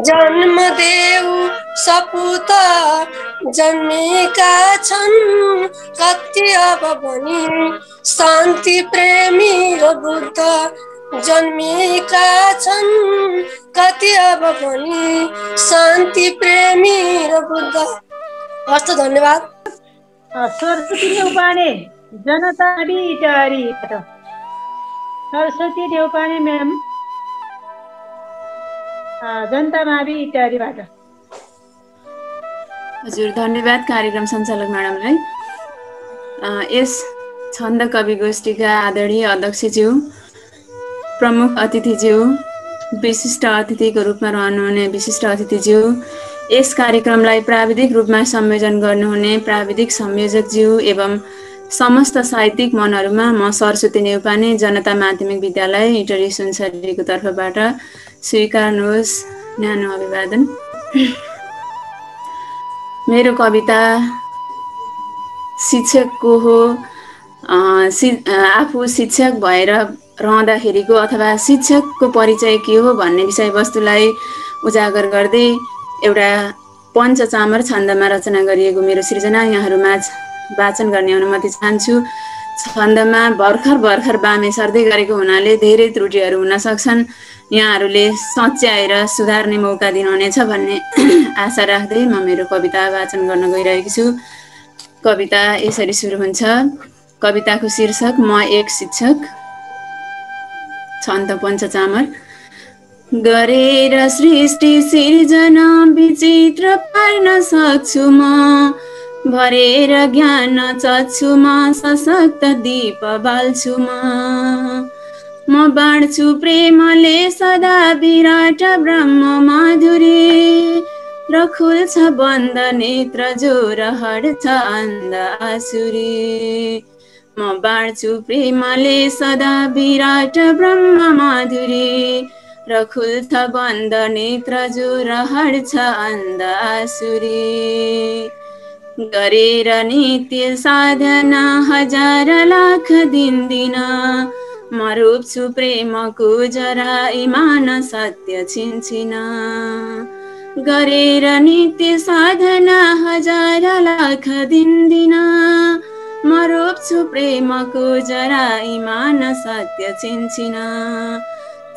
जन्म देऊ सपुत। जन्मेका छन् कति अब भनी शान्ति प्रेमी र बुद्ध, जन्मेका छन् कति अब भनी शान्ति प्रेमी र बुद्ध। हस्त धन्यवाद। सरस्वती न्यौपाने जनता बिटारीबाट। सरस्वती न्यौपाने म्याम जनता मावि इटारीबाट। हजुर धन्यवाद कार्यक्रम सञ्चालक म्याडमलाई। यस छन्द कवि गोष्ठीका आदरणीय अध्यक्षज्यू प्रमुख अतिथिज्यू विशिष्ट अतिथिको रूपमा रहनुहुने विशिष्ट अतिथिज्यू, यस कार्यक्रमलाई प्राविधिक रूपमा संयोजन गर्नुहुने प्राविधिक संयोजकज्यू एवं समस्त साहित्यिक मनहरूमा म सरस्वती न्यौपाने जनता माध्यमिक विद्यालय इटरी सुनसरीको तर्फबाट स्वीकार्नुहोस् न्यानो अभिवादन। मेरो कविता शिक्षक को हो आफू शिक्षक भएर रहँदाखेरिको अथवा शिक्षकको परिचय के हो भन्ने विषयवस्तुलाई उजागर गर्दै एउटा पञ्चचामर छन्दमा रचना गरिएको मेरो सृजना यहाँहरूमा वाचन गर्ने अनुमति चाहन्छु। छन्दमा भर्खर बामे सर्दै गरेको हुनाले धेरै त्रुटिहरू हुन सक्छन्। यहाँहरूले सच्याएर सुधार्ने मौका दिनुहुनेछ भन्ने आशा राख्दै म मेरो कविता वाचन गर्न गइरहेकी छु। कविता यसरी सुरु हुन्छ। कविताको शीर्षक म एक शिक्षक। छन्द पञ्चचामर। गरेर सृष्टि सिर्जना विचित्र पार्न सक्छु म, भरेर ज्ञान चच्छु म, सशक्त दीप बाल्छु म बाँड्छु प्रेमले सदा विराट ब्रह्म माधुरी, र खुल्छ बन्द नेत्र जोर हट्छ अन्ध आसुरी। म बाँड्छु प्रेमले सदा विराट ब्रह्म माधुरी, र खुल्छ बन्द नेत्र जोर हट्छ अन्ध आसुरी। गरेर नित्य साधना हजार लाख दिन म रोप्छु प्रेमको जरा इमान सत्य छिनछिन। गरेर नित्य साधना हजार लाख दिन म रोप्छु प्रेमको जरा इमान सत्य छिनछिन।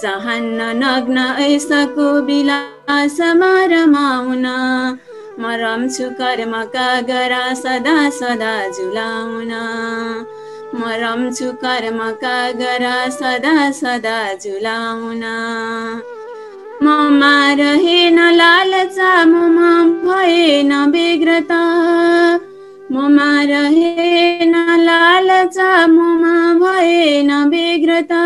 चाहन्न नग्न ऐसाको विलासमा रमाउन, म रम्छु कर्मका गरा सदा सदा झुलाउन। म रम्छु कर्मका गरा सदा सदा झुलाउन। ममा रहेन लालचा ममा भएन व्यग्रता, ममा रहेन लालचा ममा भएन व्यग्रता।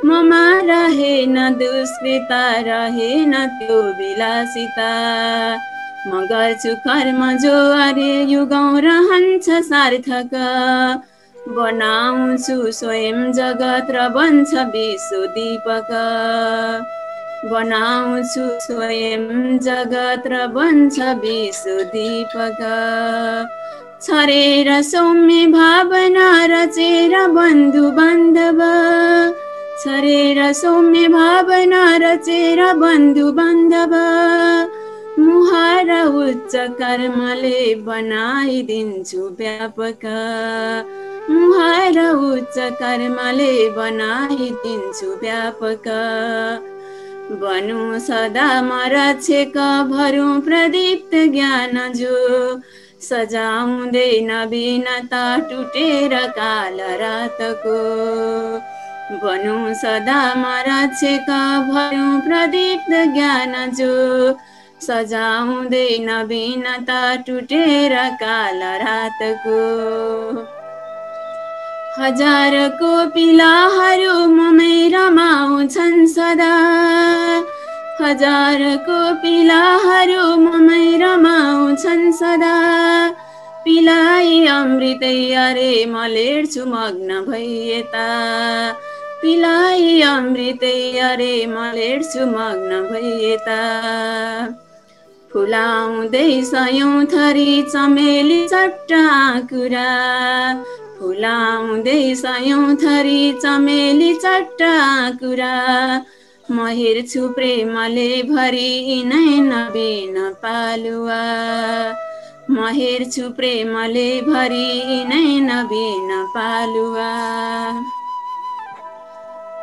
ममा रहेन दुष्कृता रहेन त्यो विलासिता। म गर्छु कर्म जो अरे युगौँ रहन्छ सार्थक, बनाउँछु स्वयं जगत र बन्छ विश्व दीपक। बनाउँछु स्वयं जगत र बन्छ विश्व दीपक। छरेर सौम्य भावना रचेर बन्धु बान्धव, छरेर सौम्य भावना रचेर बन्धु बान्धव। मुहार उच्च कर्मले बनाइदिन्छु व्यापक, मुहार उच्च कर्मले बनाइदिन्छु व्यापक। बनु सदा म रक्षक भरौँ प्रदीप्त ज्ञान जो, सजाउँदै नवीनता टुटेर काल रातको। बनु सदा म रक्षक भरौँ प्रदीप्त ज्ञान जो, सजाउँदै नवीनता टुटेर काल रातको। हजारको पिलाहरू ममै रमाउँछन् सदा, हजारको पिलाहरू ममै रमाउँछन् सदा। पिलाई अमृतै अरे म लेड्छु मग्न भइयता, पिलाई अमृतै अरे म लेड्छु मग्न भइयता। फुलाउँदै सयौं थरी चमेली चट्ट आँकुरा, फुलाउँदै सयौं थरी चमेली चट्ट आँकुरा। म हेर्छु प्रेमले भरि यिनै नवीन पालुवा, म हेर्छु प्रेमले भरि यिनै नवीन पालुवा।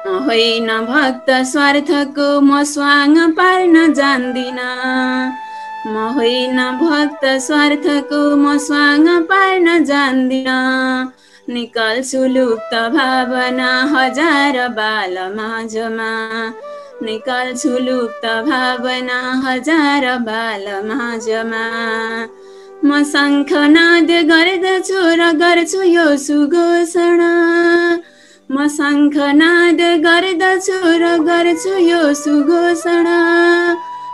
म होइन भक्त स्वार्थको म स्वाङ पार्न जान्दिन, म होइन भक्त स्वार्थको म स्वाङ पार्न जान्दिन। निकाल्छु लुप्त भावना हजार बाल माझमा, निकाल्छु लुप्त भावना हजार बाल माझमा। म शङ्खनाद गर्दछु र गर्छु यो सुघोषणा, म शङ्खनाद गर्दछु र गर्छु यो सुघोषणा।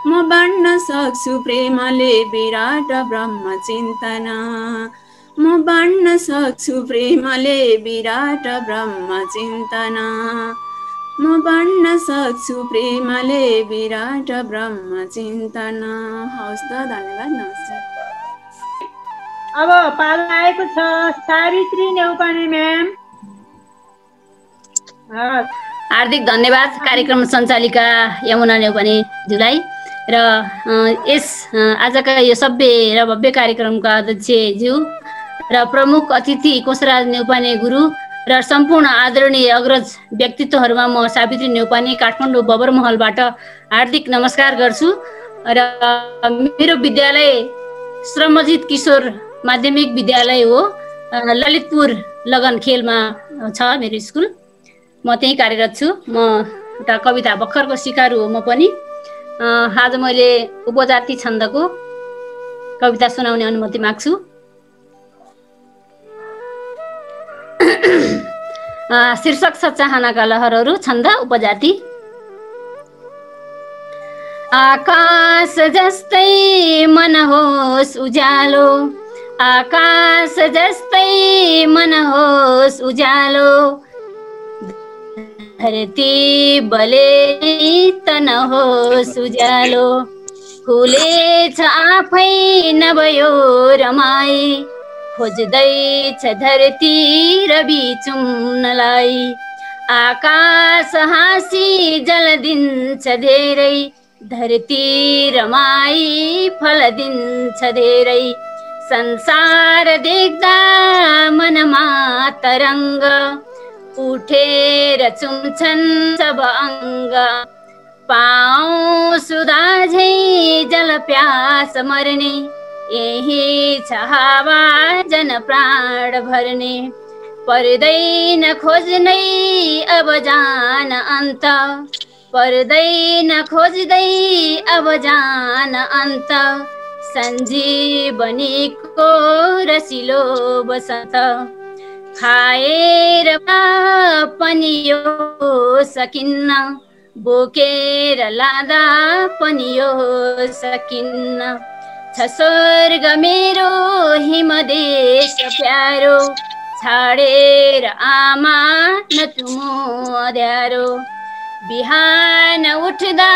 म बाँड्न सक्छु प्रेमले विराट ब्रह्म चिन्तन, म बाँड्न सक्छु प्रेमले विराट ब्रह्म चिन्तन। म बाँड्न सक्छु प्रेमले विराट ब्रह्म चिन्तन। हवस् त, धन्यवाद, नमस्कार। अब पालो आएको छ सावित्री नेउपाने म्याम। हार्दिक धन्यवाद कार्यक्रम सञ्चालिका यमुना नेउपानेज्यूलाई र यस आजका यो सभ्य र भव्य कार्यक्रमका अध्यक्षज्यू र प्रमुख अतिथि कोशराज नेउपाने गुरु र सम्पूर्ण आदरणीय अग्रज व्यक्तित्वहरूमा म सावित्री नेउपाने काठमाडौँ बबरमहलबाट हार्दिक नमस्कार गर्छु। र मेरो विद्यालय श्रमजित किशोर माध्यमिक विद्यालय हो, ललितपुर लगन खेलमा छ मेरो स्कुल। म त्यही कार्यरत छु। म एउटा कविता भर्खरको सिकारु हो म पनि। आज मैले उपजाति छन्दको कविता सुनाउने अनुमति माग्छु। शीर्षक छ चाहनाका लहरहरू, छन्द उपजाति। आकाश जस्तै मन होस् उज्यालो, आकाश जस्तै मन होस् उज्यालो, धरती बले त नहोस् उज्यालो, खुलेछ आफै नभयो रमाई, खोज्दैछ धरती रवि चुम्नलाई, आकाश हाँसी जल दिन्छ धेरै, धरती रमाई फल दिन्छ धेरै, संसार देख्दा मनमा तरङ्ग, उठेर चुम्छन् सब अङ्ग, पाऊ सुधा झै जल प्यास मर्ने, यही छ हावा जन प्राण भर्ने, पर्दैन खोज्नै अब जान अन्त, पर्दैन खोज्दै अब जान अन्त, सञ्जीवनीको रसिलो बसन्त, खाएर पनि यो सकिन्न, बोकेर लाँदा पनि यो सकिन्न, छ स्वर्ग मेरो हिमदेश प्यारो, छाडेर आमा नचुमो अँध्यारो, बिहान उठ्दा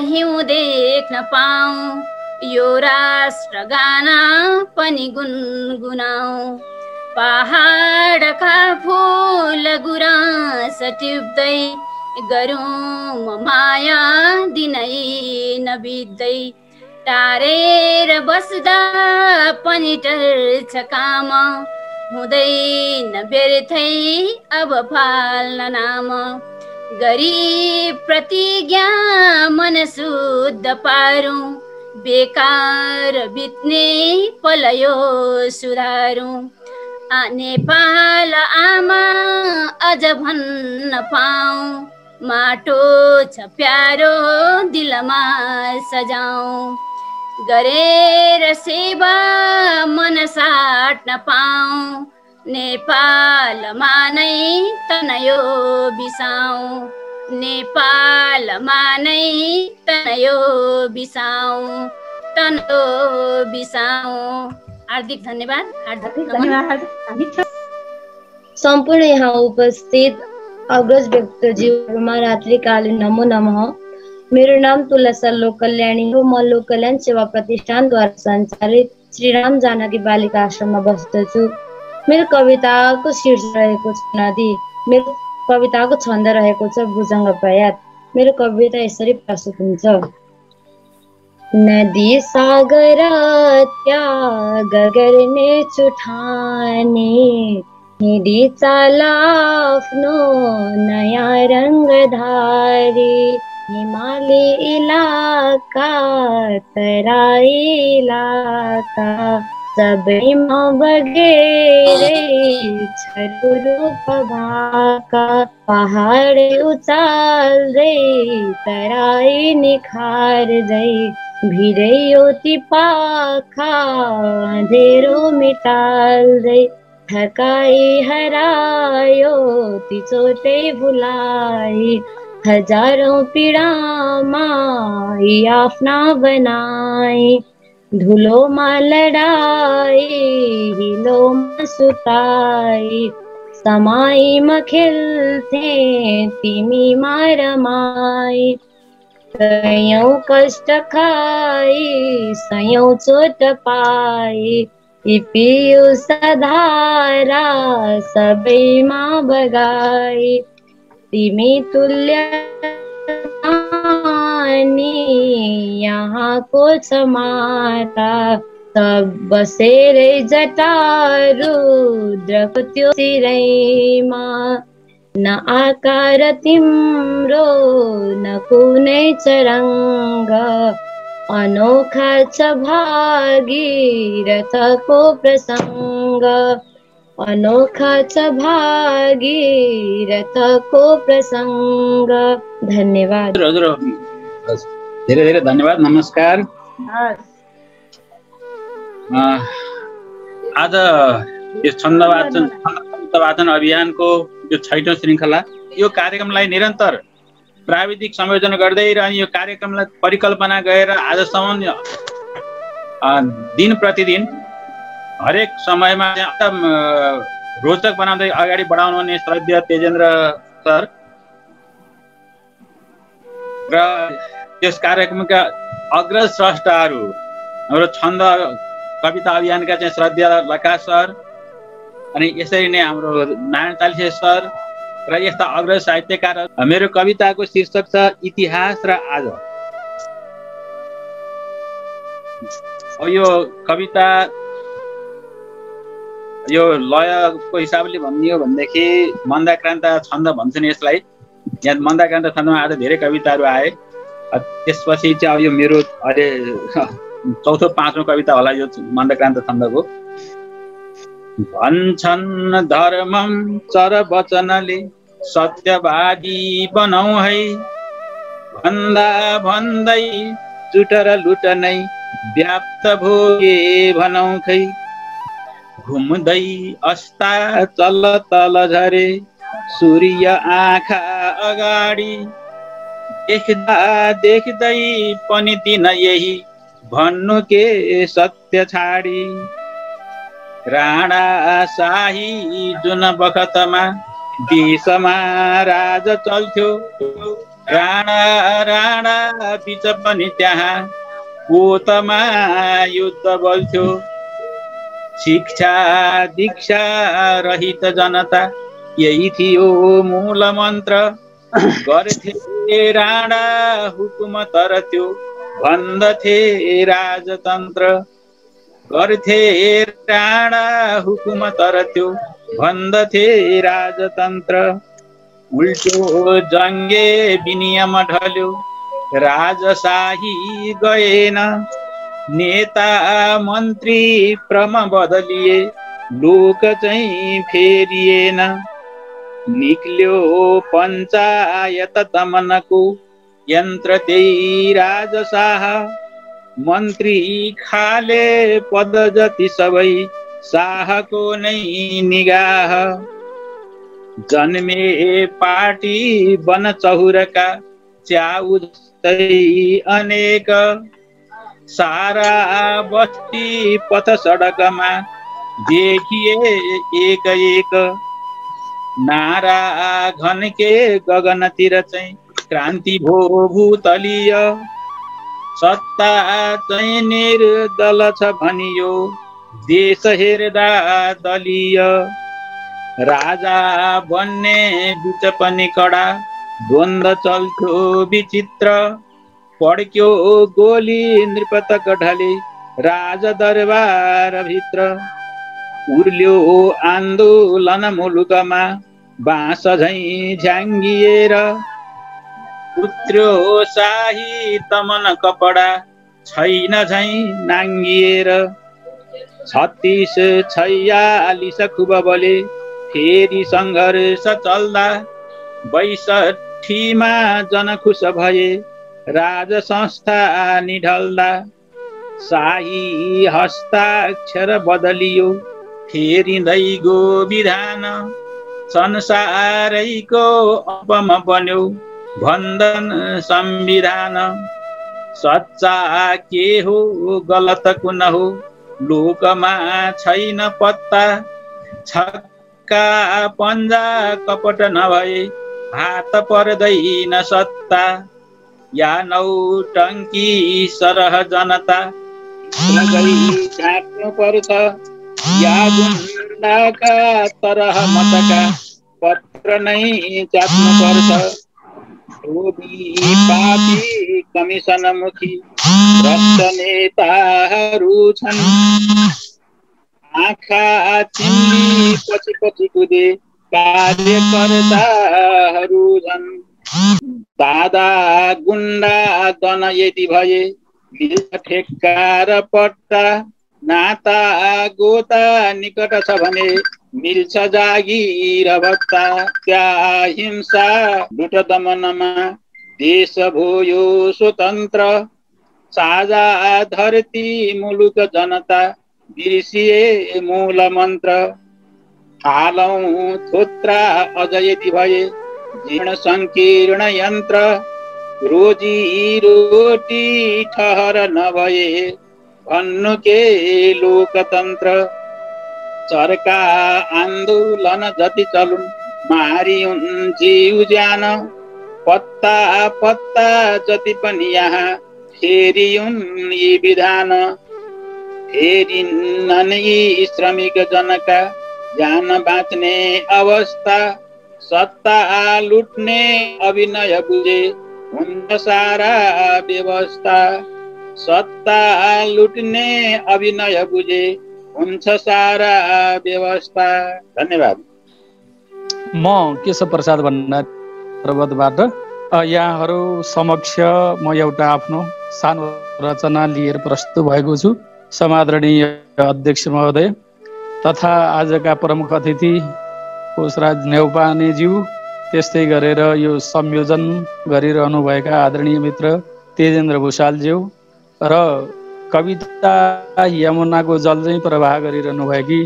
हिउँ देख्न पाऊँ, यो राष्ट्र गाना पनि गुनगुनाऊ, पहाडका फुल गुराँस टिप्दै, गरौँ माया दिनै नबित्दै, टारेर बस्दा पनि टर्छ काम, हुँदैन व्यर्थै अब फाल्न नाम, गरीब प्रतिज्ञा मन शुद्ध पारौँ, बेकार बित्ने पल यो सुधारौँ, नेपाल आमा अझ भन्न पाऊँ, माटो छ प्यारो दिलमा सजाऊँ, गरेर सेवा मन साट्न पाऊँ, नेपालमा नै तनयो बिसाऊँ, नेपालमा नै तनयो बिसाऊँ, तनयो बिसाऊँ। हार्दिक धन्यवाद। हार्दिक धन्यवाद। सम्पूर्ण यहाँ उपस्थित अग्रज व्यक्तिज्यूहरूमा रात्रिकालीन नमो नमः। मेरो नाम तुलसा लोक कल्याणी हो। म लोक कल्याण सेवा प्रतिष्ठानद्वारा सञ्चालित श्री राम जानकी बालिका आश्रममा बस्दछु। मेरो कविताको शीर्षक रहेको छ नदी। मेरो कविताको छन्द रहेको छ भुजङ्ग प्रयात। मेरो कविता यसरी प्रस्तुत हुन्छ। नदी सागर त्याग गर्ने छुठानी, हिँडी चाल आफ्नो नयाँ रङ्गधारी, हिमाली इलाका तराई इलाका, सबैमा बगेरै छरुरु भाका, पहाड उचाल्दै तराई निखार्दै, भिरै योति पाखा अँधेरो मिटाल्दै, थकाइ हरायो ती चोटै भुलाई, हजारौं पीडामा यी आफ्ना बनाई, धुलोमा लडाई हिलोमा सुताई, समाईमा खेल्थे तिमीमा रमाई, कैयौं कष्ट खाई सयौं चोट पाई, पियुष धारा सबैमा बगाई तिमी तुल्य यहाँको छ माता सब बसेरै जटा रुद्रको त्यो शिरैमा न आकार तिम्रो न कुनै चरङ्ग अनोखा छ भागीरथको प्रसङ्ग अनोखा छ भागीरथको प्रसङ्ग। धन्यवाद। हजुर धेरै धेरै धन्यवाद। नमस्कार। आज यस छन्द वाचन अभियानको यो 6औं श्रृङ्खला यो कार्यक्रमलाई निरन्तर प्राविधिक संयोजन गर्दै र यो कार्यक्रमलाई परिकल्पना गरेर आजसम्म दिन प्रतिदिन हरेक समयमा रोचक बनाउँदै अगाडि बढाउनु हुने श्रद्धेय तेजेन्द्र सर र त्यस कार्यक्रमका अग्रज स्रष्टाहरू हाम्रो छन्द कविता अभियानका चाहिँ श्रद्धेय लका सर अनि यसरी नै हाम्रो नारायण तालिसे सर र यस्ता अग्रज साहित्यकार। मेरो कविताको शीर्षक छ इतिहास र आज। यो कविता यो लयको हिसाबले भन्ने हो भनेदेखि मन्दाक्रान्त छन्द भन्छन् यसलाई। यहाँ मन्दाक्रान्त छन्दमा आज धेरै कविताहरू आए। त्यसपछि चाहिँ अब यो मेरो अहिले 4औं 5औं कविता होला यो मन्दाक्रान्त छन्दको। भन्छन् धर्मम चर वचनले सत्यवादी बनाऊ है भन्दा भन्दै चुट र लुट नै व्याप्त भोगे भनौ खै घुम्दै अस्ता चल तल झरे सूर्य आँखा अगाडि देख्दा देख्दै पनि दिन यही भन्नु के सत्य छाडी राणा शाही जुन बखतमा देशमा राज चल्थ्यो राणा राणा बीच पनि त्यहाँ पोतमा युद्ध बल्थ्यो शिक्षा दीक्षा रहित जनता यही थियो मूल मन्त्र गर्थे राणा हुकुम तर त्यो भन्दथे राजतन्त्र गर्थे राणा हुकुम तर त्यो भन्दथे राजतन्त्र उल्टो जङ्गे विनियम ढल्यो राजशाही गएन नेता मन्त्री क्रम बदलिए लोक चाहिँ फेरिएन निक्ल्यो पञ्चायत दमनको यन्त्र त्यही राजशाह मन्त्री खाले पद जति सबै शाहको नै निगाह जन्मे पार्टी बन चहुरका च्याउ जस्तै अनेक सारा बस्ती पथ सडकमा देखिए एक एक नारा घनके गगनतिर चाहिँ क्रान्ति भो भूतलीय सत्ता चाहिँ निर्दल छ भनियो देश हेर्दा दलीय राजा बन्ने बिच पनि कडा द्वन्द चल्थ्यो विचित्र पड्क्यो गोली नृपतक ढले राज दरबार भित्र उर्ल्यो आन्दोलन मुलुकमा बाँस झैँ झ्याङ्गिएर उत्र्यो शाही तमन कपडा छैन झैँ नाङ्गिएर 36-46 खुब बले फेरि सङ्घर्ष चल्दा 62 जनखुस भए राज संस्था निढल्दा शाही हस्ताक्षर बदलियो फेरिँदै गो विधान संसारैको अपम बन्यो भन्दन संविधान सच्चा के हो गलत कुन हो लोकमा छैन पत्ता छक्का पन्जा कपट नभए हात पर्दैन सत्ता या नौटङ्की सरह जनता काट्नु पर्छ या गुन्डाका तरह मतका पत्र नै च्यात्नु पर्छ। लोभी पापी कमिसनमुखी भ्रष्ट नेताहरू छन्। आँखा चिम्ली पछि पछि कुदे कार्यकर्ताहरू छन्। दादा गुन्डा दन यदि भए मिल्छ ठेक्का र पट्टा। नाता गोता निकट छ भने मिल्छ जागिर भत्ता। त्या हिंसा लुट दमनमा देश भयो स्वतन्त्र। साझा धरती मुलुक जनता बिर्सिए मूल मन्त्र। हालौं थोत्रा अझ यदि भए जीर्ण संकीर्ण यन्त्र। रोजी रोटी ठहर नभए भन्नु के लोकतन्त्र। चरका आन्दोलन जति चलुन् मारिउन् जीव ज्यान। पत्ता पत्ता जति पनि यहाँ फेरिउन् यी विधान। फेरिन्नन् यी श्रमिक जनका ज्यान बाँच्ने अवस्था। सत्ता लुट्ने अभिनय बुझे हुन्छ सारा व्यवस्था। सत्ता लुट्ने अभिनय बुझे हुन्छ सारा व्यवस्था। धन्यवाद। म केशव प्रसाद भण्डारी पर्वतबाट यहाँहरू समक्ष म एउटा आफ्नो सानो रचना लिएर प्रस्तुत भएको छु। समादरणीय अध्यक्ष महोदय तथा आजका प्रमुख अतिथि कोशराज नेउपानेज्यू, त्यस्तै गरेर यो संयोजन गरिरहनुभएका आदरणीय मित्र तेजेन्द्र भुषालज्यू र कविता यमुनाको जल चाहिँ प्रवाह गरिरहनुभएकी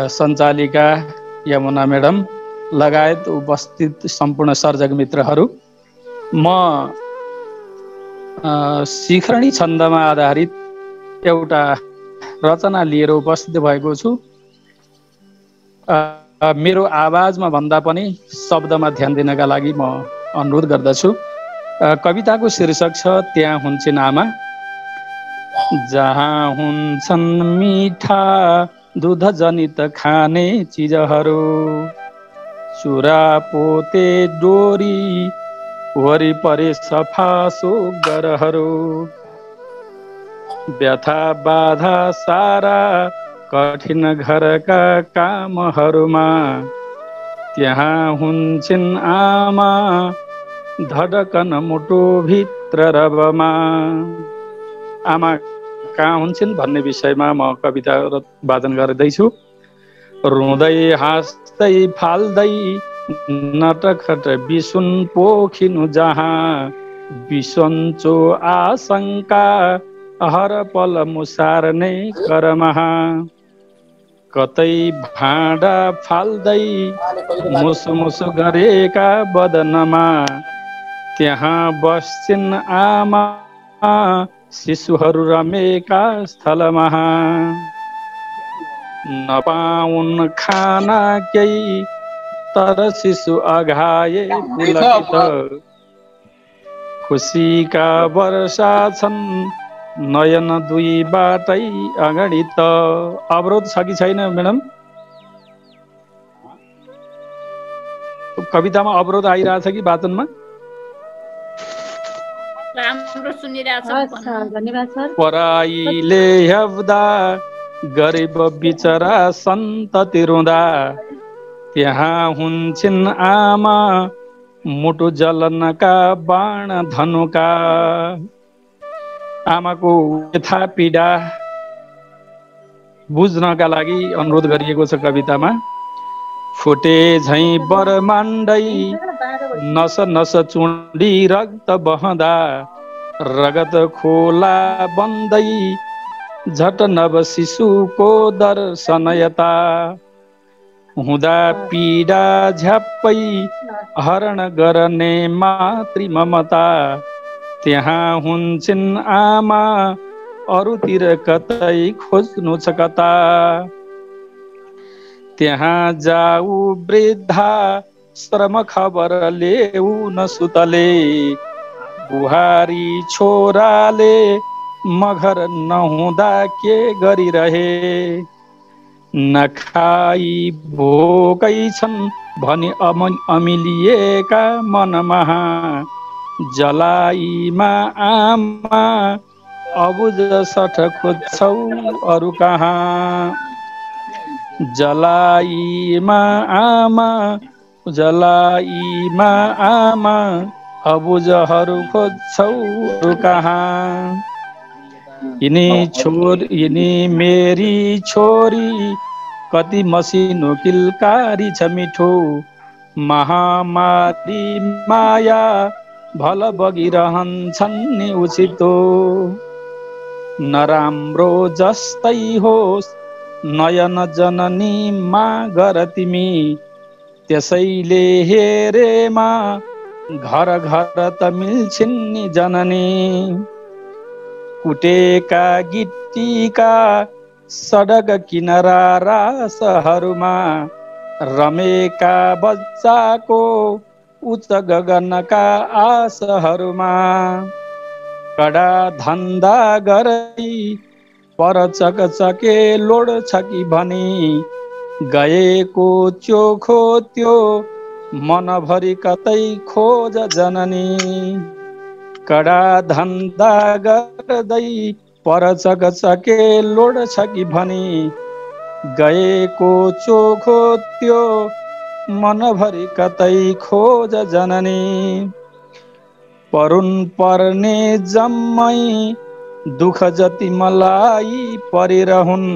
सञ्चालिका यमुना म्याडम लगायत उपस्थित सम्पूर्ण सर्जक मित्रहरू, म शिखरणी छन्दमा आधारित एउटा रचना लिएर उपस्थित भएको छु। मेरो आवाजमा भन्दा पनि शब्दमा ध्यान दिनका लागि म अनुरोध गर्दछु। कविताको शीर्षक छ त्यहाँ हुन्छन् आमा। जहाँ हुन्छन् मिठा दुध जनित खाने चिजहरू, चुरा पोते डोरी वरिपरि सफा सुग्गरहरू, व्यथा बाधा सारा कठिन घरका कामहरूमा, त्यहाँ हुन्छन् आमा धडकन मुटु भित्र रबमा। आमा कहाँ हुन्छन् भन्ने विषयमा म कविता वाचन गर्दैछु। रुँदै हाँस्दै फाल्दै नटखट बिसुन पोखिनु जहाँ, बिसन्चो आशंका हर पल मुसार्ने करमहा। कतै भाँडा फाल्दै मुसु मुसु गरेका बदनमा, त्यहाँ बस्छिन् आमा शिशुहरू रमेका स्थलमा। नपाउन् खाना केही तर शिशु अघाए पुलकित, खुसीका वर्षा छन् नयन दुई बाटै अगाडि त। अवरोध छ कि छैन म्याडम? कवितामा अवरोध आइरहेछ कि वाचनमा? राम्रो सुनिरहेछ। धन्यवाद सर। पराईले हेप्दा गरिब बिचरा सन्तति रुँदा, त्यहाँ हुन्छन् आमा मुटु जलनका बाण धनुका। आमाको व्यथा पीडा बुझ्नका लागि अनुरोध गरिएको छ कवितामा। फुटे झैं बरमाण्डै नस नस चुडी रक्त बहँदा, रगत खोला बन्दै झट नव शिशुको दर्शन यता। हुँदा पीडा झ्याप्पै हरण गर्ने मातृ ममता, त्यहाँ हुन्छन् आमा अरूतिर कतै खोज्नु छ कता। त्यहाँ जाऊ वृद्धा श्रम खबर ल्याउ न सुतले, बुहारी छोराले मघर नहुँदा के गरिरहे। नखाई भोकै छन् भनी अमिलिएका मनमा जलाइमा आमा अबुझ सठ खोज्छौ अरू कहाँ जलाइमा आमा अबुझहरू खोज्छौ अरू कहाँ यिनी मेरी छोरी कति मसिनो किलकारी छ मिठो महामारी माया भल बगिरहन्छन् नि उसितो नराम्रो जस्तै होस् नयन जननी मागर तिमी त्यसैले हेरेमा घर घर त मिल्छिन् नि जननी कुटेका गिट्टीका सडक किनारा रासहरूमा रमेका बच्चाको उच्च गगनका आशहरूमा कडा धन्दा गरी पर चकचके लोड छ कि भनी गएको चोखो त्यो मनभरि कतै खोज जननी कडा धन्दा गर्दै पर चकचके लोड छ कि भनी गएको चोखो त्यो मनभरि कतै खोज जननी परुन पर्ने जम्मै दुःख जति मलाई परिरहुन्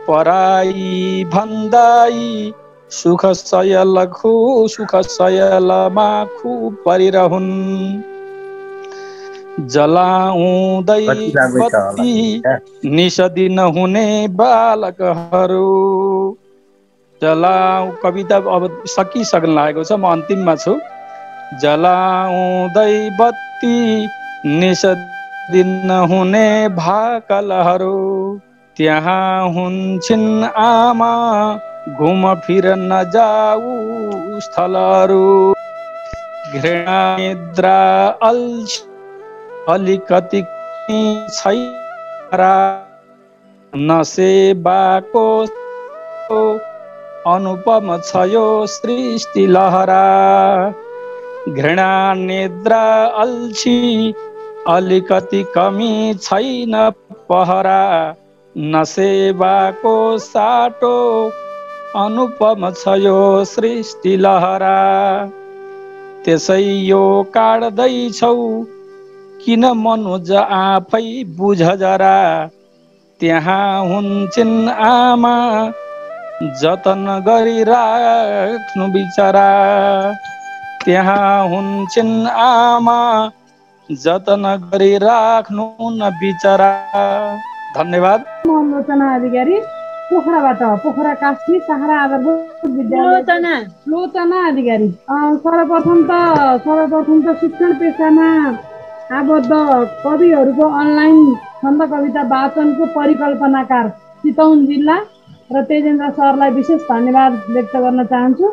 पराई भन्दाई सुख सयलमा खूब परिरहुन् जलाउँदै बत्ती निषदिन हुने बालकहरू कविता अब सकिसक्न लागेको छ म अन्तिममा छु जलाउँदै बत्ती निषदिन हुने भाकलहरू त्यहाँ हुन्छन् आमा घुम फिर नजाऊ स्थलहरू घृणा निद्रा अलिकति छैन नसेबाको अनुपम छ यो सृष्टि लहरा घृणा निद्रा अल्छी अलिकति कमी छैन पहरा नसेबाको साटो अनुपम छ यो सृष्टि लहरा त्यसै यो काट्दैछौ किन मनुज आफै बुझ जरा त्यहाँ हुन्छन् आमा जतन गरिराख्नु बिचरा त्यहाँ हुन्छन् आमा जतन गरिराख्नु न बिचरा धन्यवाद म लोचना अधिकारी पोखराबाट पोखरा कास्की सहारा आधारभूत विद्यालय लोचना अधिकारी सर्वप्रथम त शिक्षण पेसामा आबद्ध कविहरूको अनलाइन छन्द कविता वाचनको परिकल्पनाकार चितवन जिल्ला र तेजेन्द्र सरलाई विशेष धन्यवाद व्यक्त गर्न चाहन्छु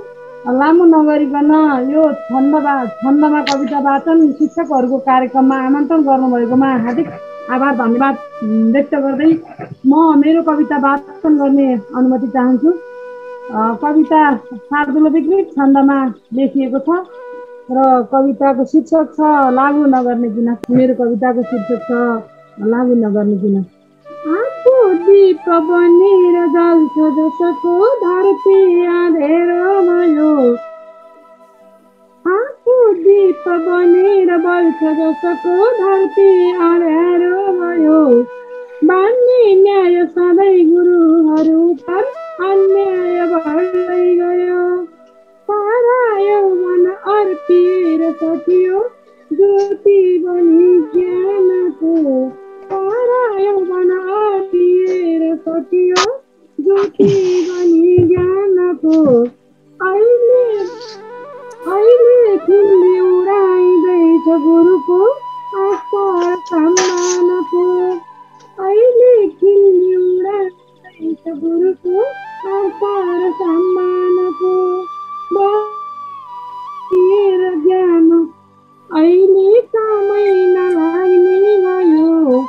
लामो नगरिकन यो छन्दमा कविता वाचन शिक्षकहरूको कार्यक्रममा आमन्त्रण गर्नुभएकोमा हार्दिक आभार धन्यवाद व्यक्त गर्दै म मेरो कविता वाचन गर्ने अनुमति चाहन्छु कविता शार्दूल विकृत छन्दमा लेखिएको छ र कविताको शीर्षक छ लागु नगर्ने किन मेरो कविताको शीर्षक छ लागु नगर्ने किन आँखो दीप बनेर जल्छ जसको धरती अँधेरोमा यो आँखो दीप बनेर बल्छ जसको धरती अँधेरोमा यो बान्ने न्याय सधैँ गुरुहरू पर अन्याय बढ्दै गयो परायो मन अर्पिएर सकियो ज्योति बनी ज्ञानको परायो मन अर्पिएर सकियो ज्योति बनी ज्ञानको अहिले खिल्ली उडाइँदैछ गुरुको आस्था सम्मानको अहिले खिल्ली उडाइँदैछ गुरुको आस्था सम्मानको ज्ञान अहिले समय नलाग्ने भयो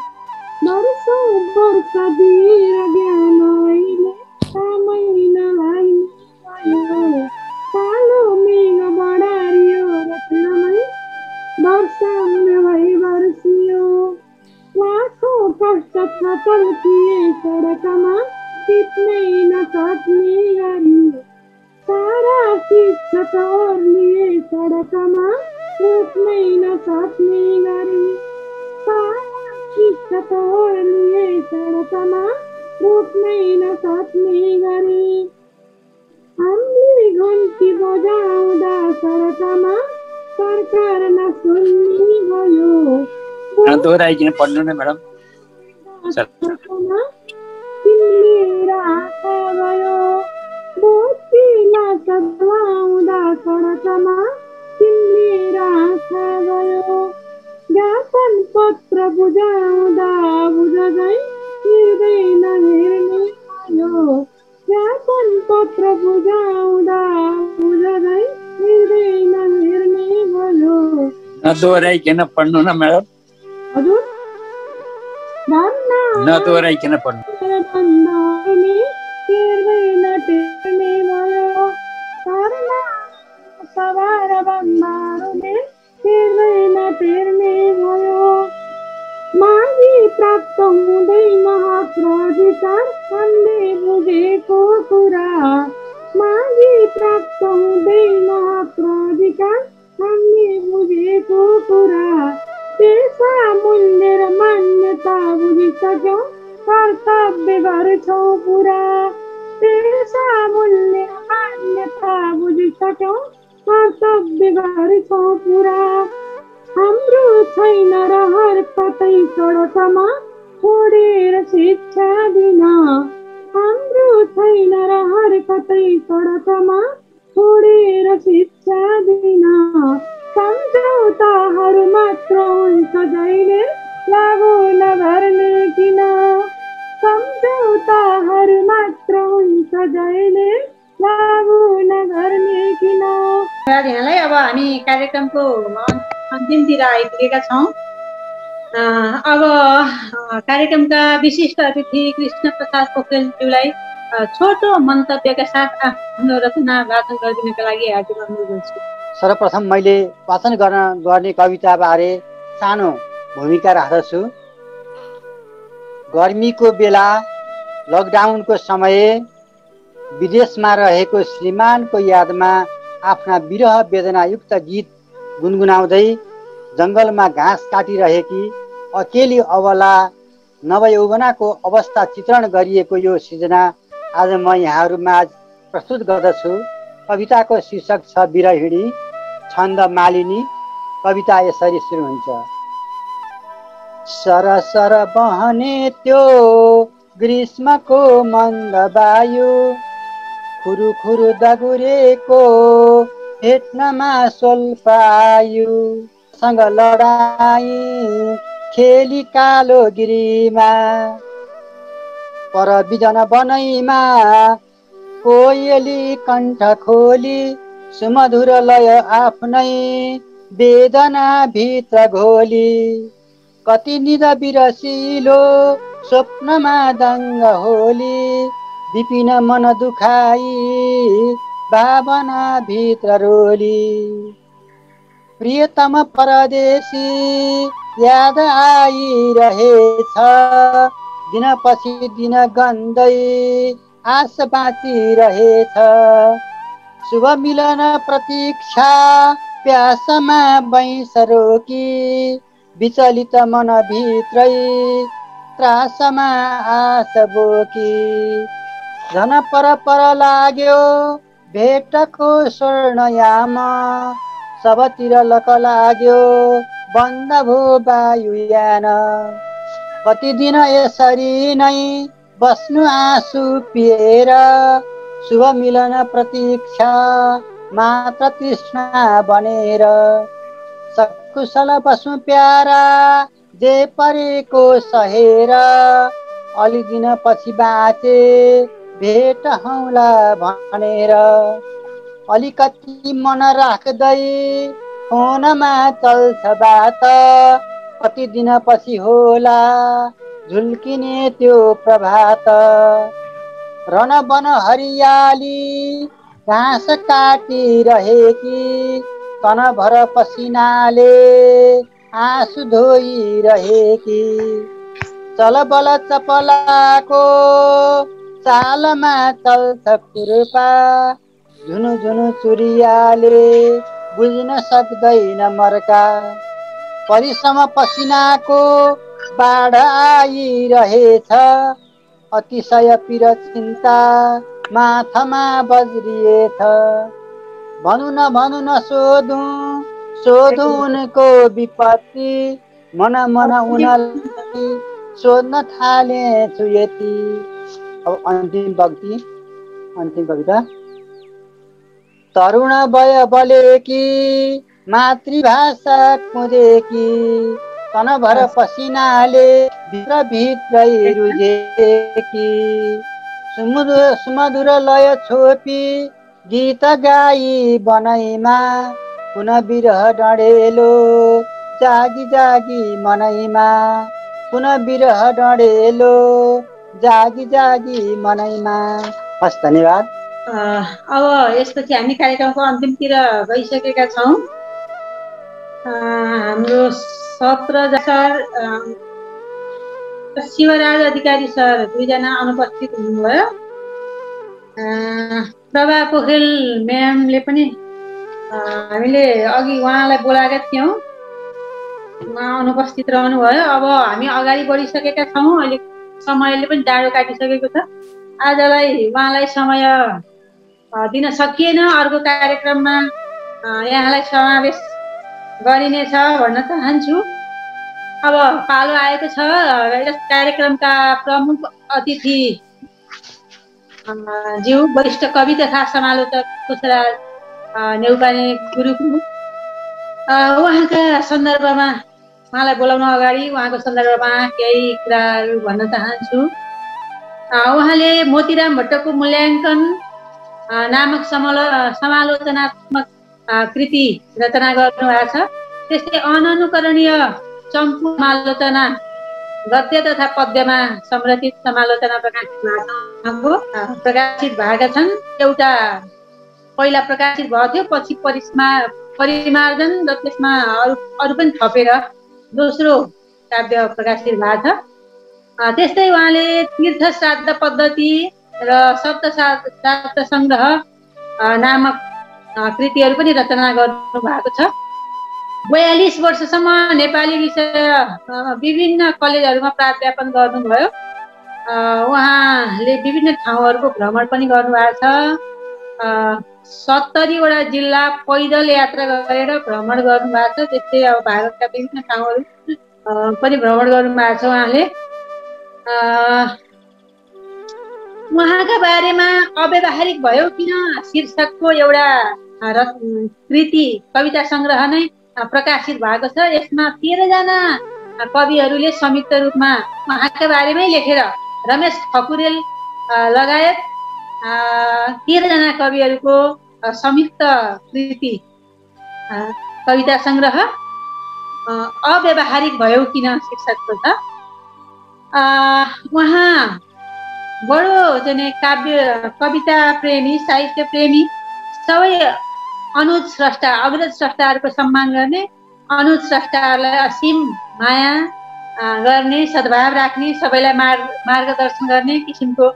वर्षौं वर्ष दिएर ज्ञान अहिले अटल थिए सडकमा टिप्नै नसक्ने गरी सारा शिक्षक ओर्लिए सडकमा रोक्नै नसक्ने गरी सारा शिक्षक ओर्लिए सडकमा रोक्नै नसक्ने गरी हामीले घन्टी बजाउँदा सडकमा सरकार नसुन्ने भयो दोहोऱ्याइकन पढ्नु न म्याडम तिमीले आँखा गयो बोतीमा सजाउँदा सडकमा तिमीले आँखा गयो ज्ञापन पत्र बुझाउँदा बुझ्दै हिँड्दै नहेर्ने भयो ज्ञापन पत्र बुझाउँदा बुझ्दै हिँड्दै नहेर्ने भयो नदोहोऱ्याइकन पढ्नु न म्याडम हजुर नदोहोऱ्याइकन पढ्नु सवार बन्दाहरूले तिर्दै नतिर्ने भयो मागी प्राप्त हुँदैन हक र अधिकार हामीले बुझेको कुरा मागी प्राप्त हुँदैन हक र अधिकार हामीले बुझेको कुरा पेसा मूल्य र मान्यता बुझिसक्यौँ कर्तव्य गर्छौँ पुरा पेसा मूल्य र मान्यता बुझिसक्यौँ कर्तव्य गर्छौँ पुरा हाम्रो छैन रहर कतै सडकमा छोडेर शिक्षा दिन हाम्रो छैन रहर कतै सडकमा छोडेर शिक्षा दिन सम्झौताहरू मात्र हुन्छ जहिले लागु नगर्ने किन सम्झौताहरू मात्र हुन्छ जहिले लागु नगर्ने किन। यहाँलाई अब हामी कार्यक्रमको अन्तिमतिर आइपुगेका छौँ। अब कार्यक्रमका विशिष्ट अतिथि कृष्ण प्रसाद पोखरेलज्यूलाई छोटो मन्तव्यका साथ आफ्नो रचना वाचन गरिदिनका लागि हार्दिक अनुरोध गर्छु। सर्वप्रथम मैले वाचन गर्ने कविताबारे सानो भूमिका राख्दछु। गर्मीको बेला लकडाउनको समय विदेशमा रहेको श्रीमानको यादमा आफ्ना विरह वेदनायुक्त गीत गुनगुनाउँदै जङ्गलमा घाँस काटिरहेकी अकेली अबला नवयौवनाको अवस्था चित्रण गरिएको यो सृजना आज म यहाँहरूमा प्रस्तुत गर्दछु। कविताको शीर्षक छ विरहिणी, छन्द मालिनी। कविता यसरी सुरु हुन्छ। सरसर बहने त्यो ग्रीष्मको मन्द वायु खुरु खुरु दगुरेको भेट्नमा सोल्पायु सँग लडाई खेली कालो गिरीमा पर बिजन बनैमा कोयली कण्ठ खोली सुमधुर लय आफ्नै वेदना भित्र घोली कति निद बिरसिलो स्वप्नमा दङ्ग होली विपिन मन दुखाई भावना भित्र रोली प्रियतम परदेशी याद आइरहेछ दिनपछि दिन गन्दै आस बाँचिरहेछ शुभ मिलन प्रतीक्षा प्यासमा बैंस रोकी विचलित मन भित्रै त्रासमा आस बोकी झन पर पर लाग्यो भेटको स्वर्णयाम सबतिर लक लाग्यो बन्द भो वायुयान कति दिन यसरी नै बस्नु आँसु पिएर शुभ मिलन प्रतीक्षा मात्र तृष्णा बनेर सकुशल बस्नु प्यारा जे परेको सहेर अलि दिन पछि बाँचे भेट हौला भनेर अलिकति मन राख्दै फोनमा चल्छ बात कति दिन पछि होला झुल्किने त्यो प्रभात रण वन हरियाली घाँस काटिरहेकी तनभर पसिनाले आँसु धोइरहेकी चल बल चपलाको चालमा चल्छ कुर्पा झुनु झुनु चुरियाले बुझ्न सक्दैन मर्का परिश्रम पसिनाको बाढ आइरहेछ अतिशय पीर चिन्ता माथामा बज्रिएछ भनु न सोधु उनको विपत्ति मन उनलाई सोध्न थालेछु यति। अब अन्तिम कविता तरुण भय बलेकी मातृभाषा कुँदेकी तनभर पसिनाले भित्रै रुझेकी सुमधुर लय छोपी गीत गाई बनैमा पुनः बिरह डढेलो जागी मनैमा पुनः बिरह डढेलो जागी मनैमा। हस्, धन्यवाद। अब यसपछि हामी कार्यक्रमको अन्तिमतिर गइसकेका छौँ। हाम्रो सत्र सर शिवराज अधिकारी सर दुईजना अनुपस्थित हुनुभयो। प्रभा पोखरेल म्यामले पनि हामीले अघि उहाँलाई बोलाएका थियौँ, उहाँ अनुपस्थित रहनुभयो। अब हामी अगाडि बढिसकेका छौँ, अहिले समयले पनि डाँडो काटिसकेको छ। आजलाई उहाँलाई समय दिन सकिएन, अर्को कार्यक्रममा यहाँलाई समावेश गरिनेछ भन्न चाहन्छु। अब पालो आएको छ यस कार्यक्रमका प्रमुख अतिथि ज्यू वरिष्ठ कवि तथा समालोचक पुष्पराज नेउपाने गुरुको उहाँका सन्दर्भमा उहाँलाई बोलाउन अगाडि उहाँको सन्दर्भमा केही कुराहरू भन्न चाहन्छु। उहाँले मोतीराम भट्टको मूल्याङ्कन नामक समालोचनात्मक कृति रचना गर्नुभएको छ। त्यस्तै अननुकरणीय चम्पू समालोचना गद्य तथा पद्यमा संरचित समालोचना प्रकाशित भएका छन्। एउटा पहिला प्रकाशित भएको थियो, पछि परिमार्जन र त्यसमा अरू पनि थपेर दोस्रो काव्य प्रकाशित भएको छ। त्यस्तै उहाँले तीर्थ श्राद्ध पद्धति र सप्त श्राद्ध सङ्ग्रह नामक कृतिहरू पनि रचना गर्नु भएको छ। 42 वर्षसम्म नेपाली विषय विभिन्न कलेजहरूमा प्राध्यापन गर्नुभयो। उहाँले विभिन्न ठाउँहरूको भ्रमण पनि गर्नुभएको छ। 70 वटा जिल्ला पैदल यात्रा गरेर भ्रमण गर्नुभएको छ। त्यस्तै अब भारतका विभिन्न ठाउँहरू पनि भ्रमण गर्नुभएको छ। उहाँले उहाँका बारेमा अव्यावहारिक भयो किन शीर्षकको एउटा कृति कविता सङ्ग्रह नै प्रकाशित भएको छ। यसमा 13 जना कविहरूले संयुक्त रूपमा उहाँका बारेमै लेखेर रमेश खकुरेल लगायत 13 जना कविहरूको संयुक्त कृति कविता सङ्ग्रह अव्यावहारिक भयो किन शीर्षकको छ। उहाँ बडो चाहिँ काव्य कविता प्रेमी साहित्य प्रेमी सबै अनुज स्रष्टा अग्रज स्रष्टाहरूको सम्मान गर्ने अनुज स्रष्टाहरूलाई असीम माया गर्ने सद्भाव राख्ने सबैलाई मार्गदर्शन गर्ने किसिमको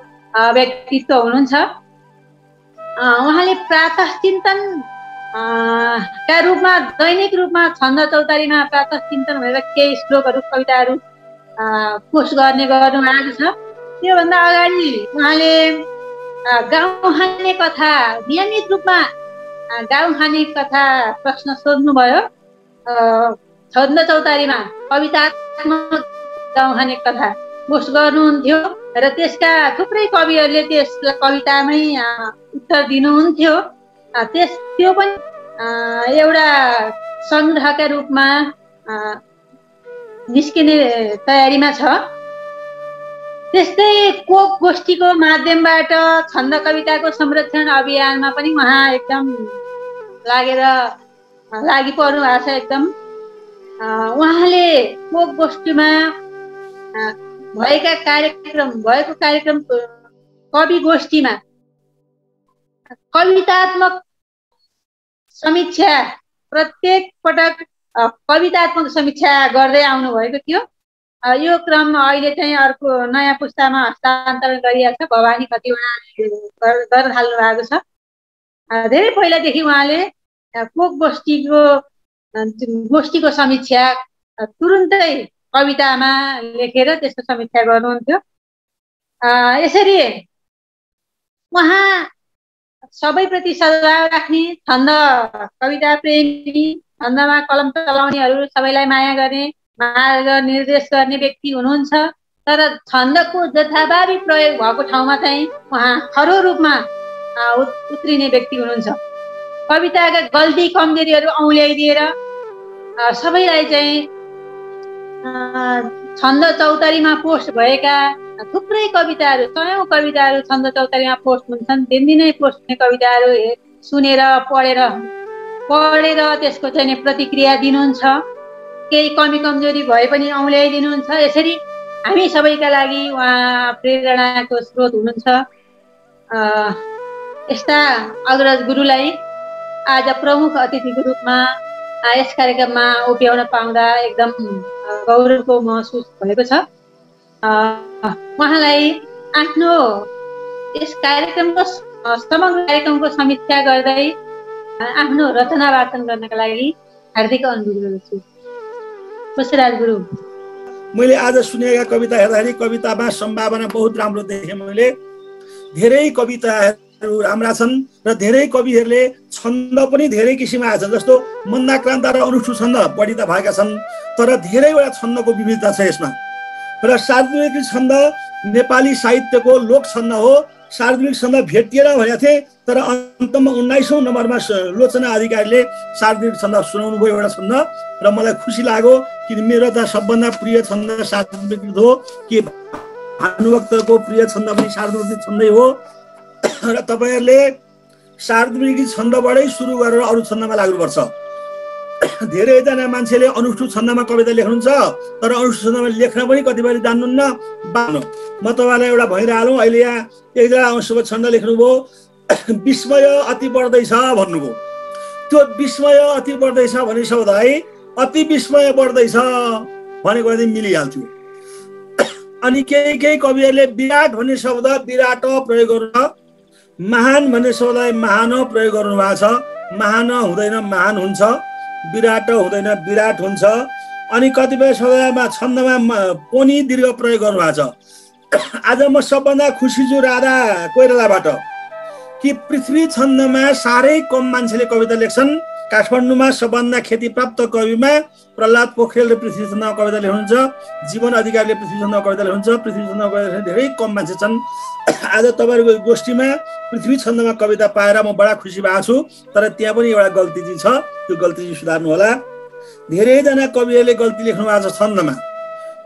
व्यक्तित्व हुनुहुन्छ। उहाँले प्रातः चिन्तन का रूपमा दैनिक रूपमा छन्द चौतारीमा प्रातः चिन्तन भनेर केही श्लोकहरू कविताहरू पोस्ट गर्नुभएको छ। त्योभन्दा अगाडि उहाँले गाउँ खाने कथा नियमित रूपमा गाउँ खाने कथा प्रश्न सोध्नुभयो। छन्द चौतारीमा कवितात्मक गाउँ खाने कथा पोस्ट गर्नुहुन्थ्यो र त्यसका थुप्रै कविहरूले त्यस कवितामै उत्तर दिनुहुन्थ्यो। त्यो पनि एउटा सङ्ग्रहका रूपमा निस्किने तयारीमा छ। त्यस्तै कोक गोष्ठीको माध्यमबाट छन्द कविताको संरक्षण अभियानमा पनि उहाँ एकदम लागि पर्नु भएको छ। एकदम उहाँले कोक गोष्ठीमा भएको कार्यक्रम कवि गोष्ठीमा कवितात्मक समीक्षा प्रत्येक पटक कवितात्मक समीक्षा गर्दै आउनु भएको थियो। यो क्रम अहिले चाहिँ अर्को नयाँ पुस्तामा हस्तान्तरण गरिएको छ। भवानी कतिवटा गर्न थाल्नु भएको छ। धेरै पहिलादेखि उहाँले पोक गोष्ठीको समीक्षा तुरुन्तै कवितामा लेखेर त्यसको समीक्षा गर्नुहुन्थ्यो। यसरी उहाँ सबैप्रति सद्भाव राख्ने, छन्द कविता प्रेमी, छन्दमा कलम चलाउनेहरू सबैलाई माया गर्ने, मार्ग निर्देश गर्ने व्यक्ति हुनुहुन्छ। तर छन्दको जथाभावी प्रयोग भएको ठाउँमा चाहिँ उहाँ खरो रूपमा उत्रिने व्यक्ति हुनुहुन्छ। कविताका गल्ती कमजोरीहरू औँल्याइदिएर सबैलाई चाहिँ छन्द चौतारीमा पोस्ट भएका थुप्रै कविताहरू, सयौं कविताहरू छन्द चौतारीमा पोस्ट हुन्छन्। दिनदिनै पोस्ट हुने कविताहरू सुनेर पढेर त्यसको चाहिँ प्रतिक्रिया दिनुहुन्छ। केही कमी कमजोरी भए पनि औँल्याइदिनुहुन्छ। यसरी हामी सबैका लागि उहाँ प्रेरणाको स्रोत हुनुहुन्छ। यस्ता अग्रज गुरुलाई आज प्रमुख अतिथिको रूपमा यस कार्यक्रममा उभ्याउन पाउँदा एकदम गौरवको महसुस भएको छ। उहाँलाई आफ्नो यस कार्यक्रमको समग्र कार्यक्रमको समीक्षा गर्दै आफ्नो रचना वाचन गर्नका लागि हार्दिक अनुरोध गर्दछु। पुष्पराज गुरु, मैले आज सुनेका कविता हेर्दाखेरि कवितामा सम्भावना बहुत राम्रो देखेँ। मैले धेरै कविताहरू राम्रा छन् र धेरै कविहरूले छन्द पनि धेरै किसिमका छन्। जस्तो मन्दाक्रान्त र अनुष्ठु छन्द बढी त भएका छन्, तर धेरैवटा छन्दको विविधता छ यसमा। र सार्वजनिक छन्द नेपाली साहित्यको लोक छन्द हो। सार्वजनिक छन्द भेटिएन भनेको थिएँ, तर अन्तमा 19औं नम्बरमा लोचना अधिकारीले सार्वजनिक छन्द सुनाउनु भयो एउटा छन्द, र मलाई खुसी लाग्यो कि मेरो त सबभन्दा प्रिय छन्द सार्वजनिक हो कि भानुभक्तको प्रिय छन्द पनि सार्वजनिक छन्दै हो। र तपाईँहरूले सार्वजनिक छन्दबाटै सुरु गरेर अरू छन्दमा लाग्नुपर्छ। धेरैजना मान्छेले अनुष्ठु छन्दमा कविता लेख्नुहुन्छ, तर अनुष्ठु छन्दमा लेख्न पनि कतिपय जान्नुहुन्न। म तपाईँलाई एउटा भइरहालौँ। अहिले यहाँ एकजना अंशको छन्द लेख्नुभयो, विस्मय अति बढ्दैछ भन्नुभयो। त्यो विस्मय अति बढ्दैछ भन्ने शब्द है अति विस्मय बढ्दैछ भनेको चाहिँ मिलिहाल्थ्यो। अनि केही कविहरूले विराट भन्ने शब्द विराट प्रयोग गरेर, महान भन्ने शब्दलाई महान प्रयोग गर्नु भएको छ। महान हुँदैन महान हुन्छ, विराट हुँदैन विराट हुन्छ। अनि कतिपय शब्दमा छन्दमा पोनी दीर्घ प्रयोग गर्नु भएको छ। आज म सबभन्दा खुसी छु राधा कोइरालाबाट कि पृथ्वी छन्दमा साह्रै कम मान्छेले कविता लेख्छन्। काठमाडौँमा सबभन्दा ख्याति प्राप्त कविमा प्रहलाद पोखरेलले पृथ्वी छन्दमा कविता लेख्नुहुन्छ, जीवन अधिकारीले पृथ्वी छन्दमा कविता लेख्नुहुन्छ। पृथ्वी छन्दमा कविता लेख्ने धेरै कम मान्छे छन्। आज तपाईँहरूको गोष्ठीमा पृथ्वी छन्दमा कविता पाएर म बडा खुसी भएको छु। तर त्यहाँ पनि एउटा गल्ती चाहिँ छ, त्यो गल्ती चाहिँ सुधार्नु होला। धेरैजना कविहरूले गल्ती लेख्नु भएको छ छन्दमा।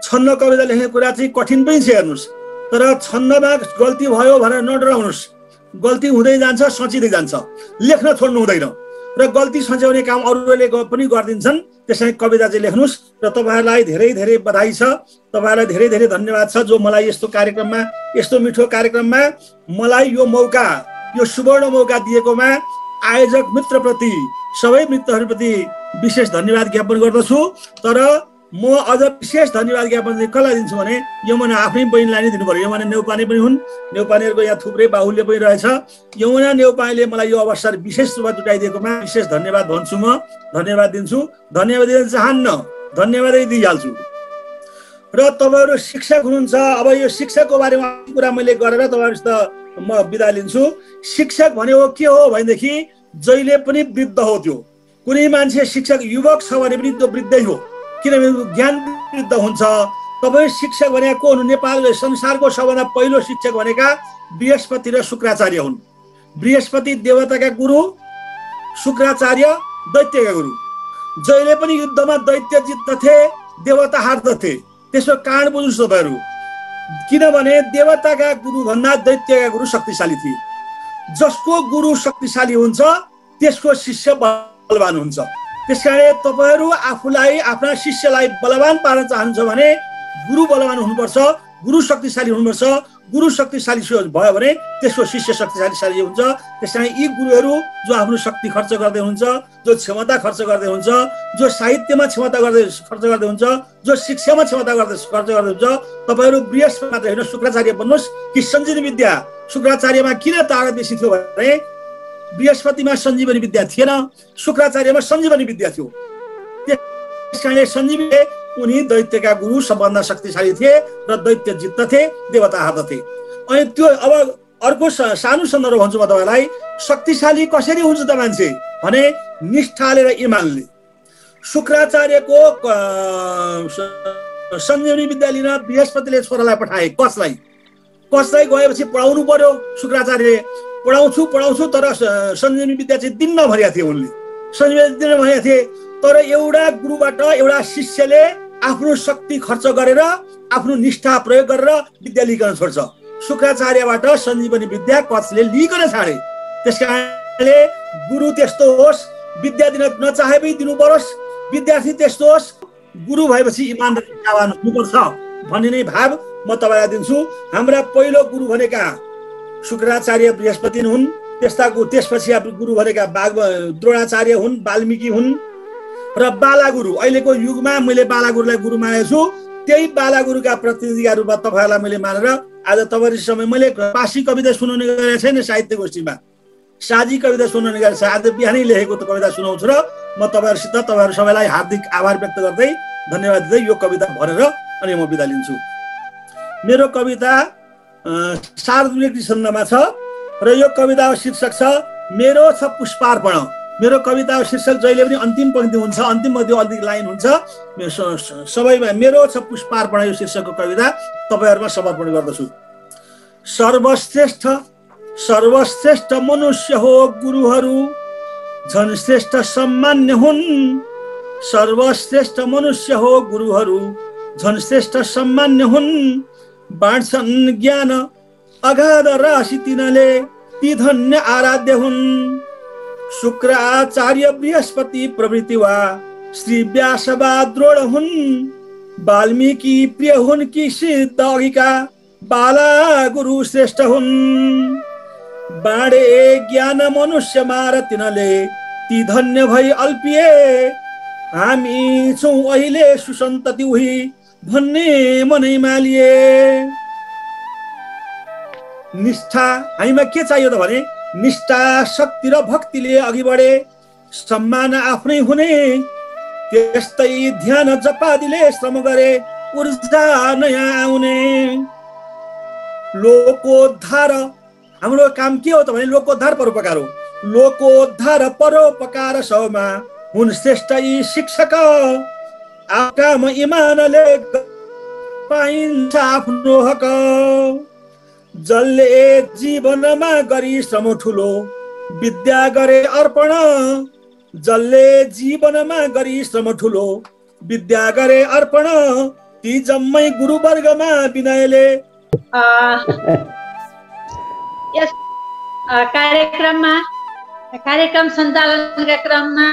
छन्द कविता लेख्ने कुरा चाहिँ कठिन पनि छ हेर्नुहोस्, तर छन्दमा गल्ती भयो भनेर नडराउनुहोस्। गल्ती हुँदै जान्छ, सचिँदै जान्छ, लेख्न छोड्नु हुँदैन। र गल्ती सच्याउने काम अरूले पनि गरिदिन्छन्। त्यसैले कविता चाहिँ लेख्नुहोस्। र तपाईँहरूलाई धेरै धेरै बधाई छ, तपाईँहरूलाई धेरै धेरै धन्यवाद छ जो मलाई यस्तो कार्यक्रममा, यस्तो मिठो कार्यक्रममा मलाई यो मौका, यो सुवर्ण मौका दिएकोमा आयोजक मित्रप्रति, सबै मित्रहरूप्रति विशेष धन्यवाद ज्ञापन गर्दछु। तर म अझ विशेष धन्यवाद ज्ञापन चाहिँ कसलाई दिन्छु भने यमुना आफ्नै बहिनीलाई नै दिनु पर्यो। यमुना नेउपाने पनि हुन्, नेउपानेहरूको यहाँ थुप्रै बाहुल्य पनि रहेछ। यमुना नेउपानेले मलाई यो अवसर विशेष रूपमा जुटाइदिएकोमा विशेष धन्यवाद भन्छु। म धन्यवाद दिन्छु, धन्यवाद दिन चाहन्न, धन्यवादै दिइहाल्छु। र तपाईँहरू शिक्षक हुनुहुन्छ, अब यो शिक्षकको बारेमा कुरा मैले गरेर तपाईँहरूसित म बिदा लिन्छु। शिक्षक भनेको के हो भनेदेखि जहिले पनि वृद्ध हो। त्यो कुनै मान्छे शिक्षक युवक छ भने पनि त्यो वृद्धै हो, किनभने ज्ञान वृद्ध हुन्छ। तपाईँ शिक्षक भनेको को हुनु? नेपाल संसारको सबभन्दा पहिलो शिक्षक भनेका बृहस्पति र शुक्राचार्य हुन्। बृहस्पति देवताका गुरु, शुक्राचार्य दैत्यका गुरु। जहिले पनि युद्धमा दैत्य जित्दथे, देवता हार्दथे। त्यसको कारण बुझ्नुहोस् तपाईँहरू, किनभने देवताका गुरु भन्दा दैत्यका गुरु शक्तिशाली थिए। जसको गुरु शक्तिशाली हुन्छ त्यसको शिष्य बलवान हुन्छ। त्यसकारण तपाईँहरू आफूलाई, आफ्ना शिष्यलाई बलवान पार्न चाहनुहुन्छ भने गुरु बलवान हुनुपर्छ, गुरु शक्तिशाली हुनुपर्छ। गुरु शक्तिशाली भयो भने त्यसको शिष्य शक्तिशाली हुन्छ। त्यसकारण यी गुरुहरू जो आफ्नो शक्ति खर्च गर्दै हुन्छ, जो क्षमता खर्च गर्दै हुन्छ, जो साहित्यमा क्षमता खर्च गर्दै हुन्छ, जो शिक्षामा क्षमता खर्च गर्दै हुन्छ, तपाईँहरू बृहस्पति मात्र होइन शुक्राचार्य बन्नुहोस् कि सञ्जीवनी विद्या। शुक्राचार्यमा किन तागत बेसी थियो भने बृहस्पतिमा सञ्जीवनी विद्या थिएन, शुक्राचार्यमा सञ्जीवनी विद्या थियो। त्यसकारणले सञ्जीवनी उनी दैत्यका गुरु सबभन्दा शक्तिशाली थिए र दैत्य जित्दथे, देवता हार्दथे। अनि त्यो अब अर्को सानो सन्दर्भ भन्छु म तपाईँलाई, शक्तिशाली कसरी हुन्छ त मान्छे भने निष्ठाले र इमानले। शुक्राचार्यको सञ्जीवनी विद्या लिन बृहस्पतिले छोरालाई पठाए कचलाई गएपछि पढाउनु पर्यो। शुक्राचार्यले पढाउँछु तर सञ्जीवनी विद्या चाहिँ दिन नभरिया थिए। उनले सञ्जीवनी दिन भरिया थिए, तर एउटा गुरुबाट एउटा शिष्यले आफ्नो शक्ति खर्च गरेर आफ्नो निष्ठा प्रयोग गरेर विद्या लिकन छोड्छ। शुक्राचार्यबाट सञ्जीवनी विद्या कचले लिकन छाडे। त्यसकारणले गुरु त्यस्तो होस्, विद्या दिन नचाहे पनि दिनु परोस्, विद्यार्थी त्यस्तो होस्, गुरु भएपछि इमानदार निष्ठावान हुनुपर्छ भन्ने नै भाव म तपाईँलाई दिन्छु। हाम्रा पहिलो गुरु भनेका शुक्राचार्य बृहस्पति हुन्, त्यसपछि गुरु भनेका द्रोणाचार्य हुन्, वाल्मीकि हुन् र बालागुरु। अहिलेको युगमा मैले बालागुरुलाई गुरु मानेको छु। त्यही बालागुरुका प्रतिनिधिका रूपमा तपाईँहरूलाई मैले मानेर आज तपाईँहरू समय मैले पासी कविता सुनाउने गरेको छैन साहित्य गोष्ठीमा, साझी कविता सुनाउने गरेको छ। आज बिहानै लेखेको कविता सुनाउँछु र म तपाईँहरूसित तपाईँहरू सबैलाई हार्दिक आभार व्यक्त गर्दै धन्यवाद दिँदै यो कविता भरेर अनि म बिदा लिन्छु। मेरो कविता सार्वजनिक छन्दमा छ र यो कविताको शीर्षक छ मेरो छ पुष्पार्पण। मेरो कविताको शीर्षक जहिले पनि अन्तिम पंक्ति हुन्छ, अन्तिम पंक्ति अलिक लाइन हुन्छ। सबैमा मेरो छ पुष्पार्पण यो शीर्षकको कविता तपाईँहरूमा समर्पण गर्दछु। सर्वश्रेष्ठ मनुष्य हो गुरुहरू, झन् श्रेष्ठ सम्मान्य हुन्। सर्वश्रेष्ठ मनुष्य हो गुरुहरू, झन् श्रेष्ठ सम्मान्य हुन्। बाँड्छन् ज्ञान अगाध राशि तिनले, ती धन्य आराध्य हुन्। शुक्राचार्य बृहस्पति प्रभृति वा श्री व्यास वा द्रोण हुन्। वाल्मीकि प्रिय हुन् कि सिद्ध अघिका बाला गुरु श्रेष्ठ हुन्। बाँडे ज्ञान मनुष्य मार तिनले, ती धन्य भई अल्पिए। हामी छौँ अहिले सुसन्तति उही भन्ने मनैमा लिए। निष्ठा हामीमा के चाहियो त भने निष्ठा, शक्ति र भक्तिले अघि बढे, सम्मान आफ्नै हुने। त्यस्तै ध्यान जपादिले श्रम गरे, ऊर्जा नयाँ आउने। लोकोद्धार हाम्रो काम के हो त भने लोकोद्धार परोपकार हो। लोकोद्धार परोपकार सबमा हुन् श्रेष्ठ यी शिक्षक। काम इमानले पाइन्छ आफ्नो हक। जसले जीवनमा गरी श्रम ठुलो, विद्या गरे अर्पण। जसले जीवनमा गरी श्रम ठुलो, विद्या गरे अर्पण। ती जम्मै गुरुवर्गमा विनयले। यस कार्यक्रम सञ्चालनका क्रममा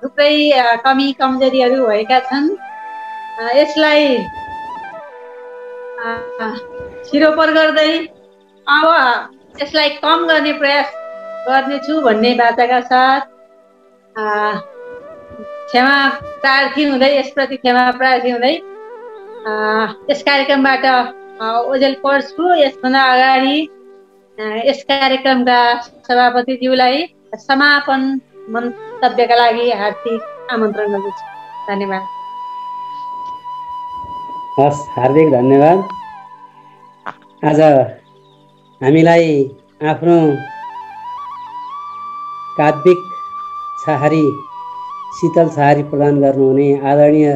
थुप्रै कमी कमजोरीहरू भएका छन्। यसलाई छिरोपर गर्दै अब यसलाई कम गर्ने प्रयास गर्नेछु भन्ने बाचाका साथ क्षमा प्रार्थी हुँदै यसप्रति क्षमा प्रार्थी हुँदै यस कार्यक्रमबाट ओझेल पर्छु। यसभन्दा अगाडि यस कार्यक्रमका सभापतिज्यूलाई समापन मन्तव्यका लागि हार्दिक आमन्त्रण गर्दछु। धन्यवाद। हस्, हार्दिक धन्यवाद। आज हामीलाई आफ्नो काव्यिक छहारी, शीतल छहारी प्रदान गर्नुहुने आदरणीय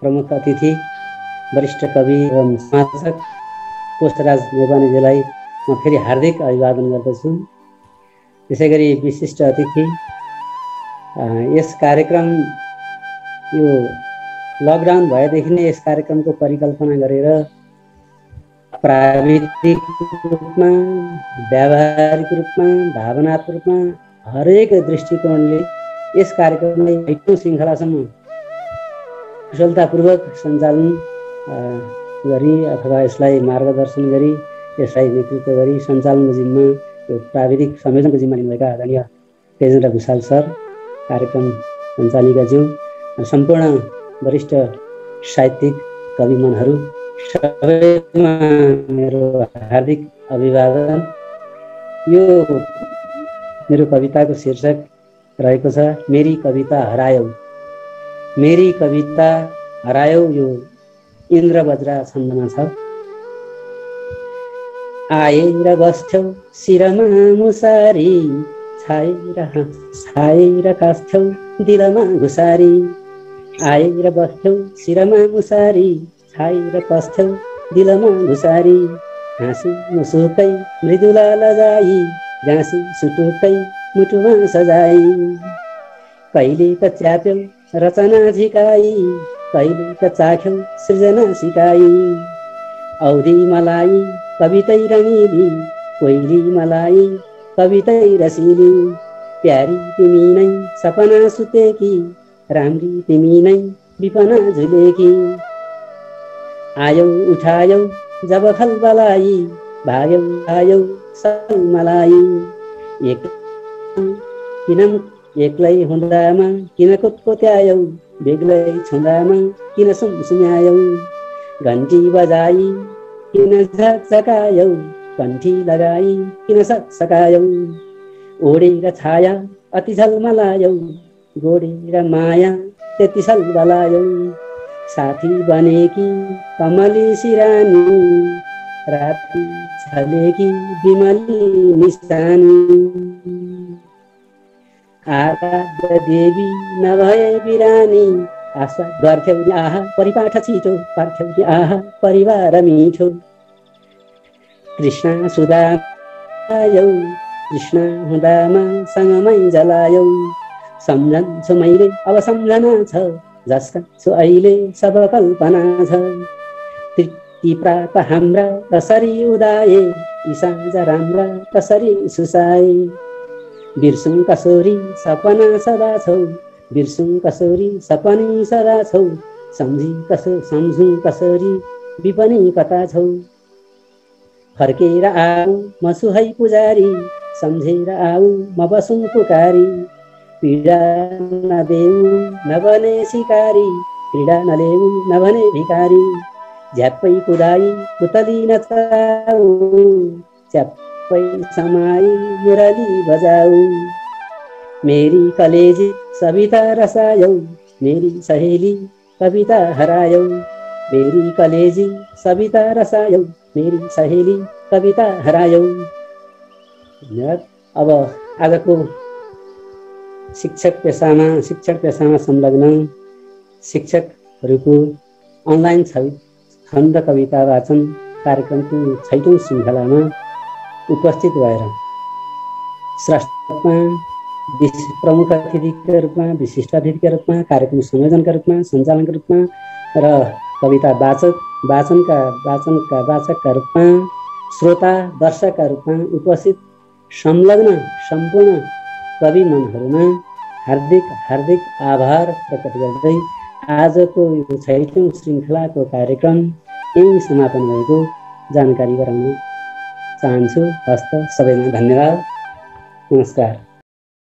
प्रमुख अतिथि, वरिष्ठ कवि एवं समाजक कोशराज नेपानीजीलाई म फेरि हार्दिक अभिवादन गर्दछु। त्यसै गरी विशिष्ट अतिथि, यस कार्यक्रम यो लकडाउन भएदेखि नै यस कार्यक्रमको परिकल्पना गरेर प्राविधिक रूपमा, व्यावहारिक रूपमा, भावनात्मक रूपमा हरेक दृष्टिकोणले यस कार्यक्रमलाई 8औं श्रृङ्खलासम्म कुशलतापूर्वक सञ्चालन गरी अथवा यसलाई मार्गदर्शन गरी यसलाई नेतृत्व गरी सञ्चालनको जिम्मा यो प्राविधिक संयोजनको जिम्मा लिनुभएका आदरणीय तेजेन्द्र भुषाल सर, कार्यक्रम सञ्चालिकाज्यू, सम्पूर्ण वरिष्ठ साहित्यिक कविमनहरू सबैमा मेरो हार्दिक अभिवादन। यो मेरो कविताको शीर्षक रहेको छ मेरी कविता हरायौ। मेरी कविता हरायौ यो इन्द्र बज्रा छन्दमा छ। आएर बस्थ्यौ शिरमा मुसारी, छाएर कास्थ्यौ दिलमा घुसारी। आएर बस्थ्यौ शिरमा मुसारी, छाएर कस्थ्यौ दिलमा घुसारी। हाँसी मुसुकै मृदुला लजाई, गाँसी सुटुकै मुटुमा सजाई। कहिले त च्याप्यौ रचना झिकाई, कहिले त चाख्यौ सृजना सिकाई। औधी मलाई कवितै रङ्गिली, कोइली मलाई कवितै रसिली। प्यारी तिमी नै सपना सुतेकी, राम्री तिमी नै विपना झुलेकी। आयौ उठायौ जब खलबलाई, भाग्यौ आयौ सल मलाई। एक्लै हुँदामा किन कोत्कोत्यायौ, बेग्लै छुँदामा किन सुमसुम्यायौ। घन्टी बजाई किन झकझकायौ, कण्ठी लगाई किन सकसकायौ। ओडेर छाया अति झलमलायौ, गोडेर माया त्यति सलबलायौ। साथी बनेकी कमली सिरानी, राति छलेकी बिमली निशानी। आराध्य देवी नभए बिरानी, आशा गर्थ्यौ नि आहा परिपाठ छिटो, पार्थ्यौ नि आहा परिवार मिठो। कृष्ण सुदायौ कृष्ण हुँदामा सँगमै जलायौ। सम्झन्छु मैले अब सम्झना छ, जसका छु अहिले सब कल्पना छ। ती प्रात हाम्रा कसरी उदाए, यी साँझ राम्रा कसरी सुसाए। बिर्सुङ कसोरी सपना सदा छौ, बिर्सुङ कसोरी सपनी सदा छौ। सम्झु कसोरी विपनी कता छौ। फर्केर आऊ म छु है पुजारी, सम्झेर आऊ म बसुङ पुकारी। पीडा नदेऊ नबने सिकारी, पीडा नलेऊ नबने भिकारी। झ्याप्पै कुदाई पुतली नचाऊ, च्याप्पै समाई मुरली बजाऊ। मेरी कलेजी सविता रसायौ, मेरी सहेली कविता हरायौ। मेरी कलेजी सविता रसायौ, मेरी सहेली कविता हरायौ। अब आजको शिक्षण पेसामा संलग्न शिक्षकहरूको अनलाइन छन्द कविता वाचन कार्यक्रमको 6औं श्रृङ्खलामा उपस्थित भएर स्रष्टामा प्रमुख अतिथिका रूपमा, विशिष्ट अतिथिका रूपमा, कार्यक्रम संयोजनका रूपमा, सञ्चालनका रूपमा र कविता वाचनका वाचकका रूपमा, श्रोता दर्शकका रूपमा उपस्थित संलग्न सम्पूर्ण कवि मनहरूमा हार्दिक आभार प्रकट गर्दै आजको यो 6औं श्रृङ्खलाको कार्यक्रम यही समापन भएको जानकारी गराउन चाहन्छु। हस्त सबैमा धन्यवाद, नमस्कार।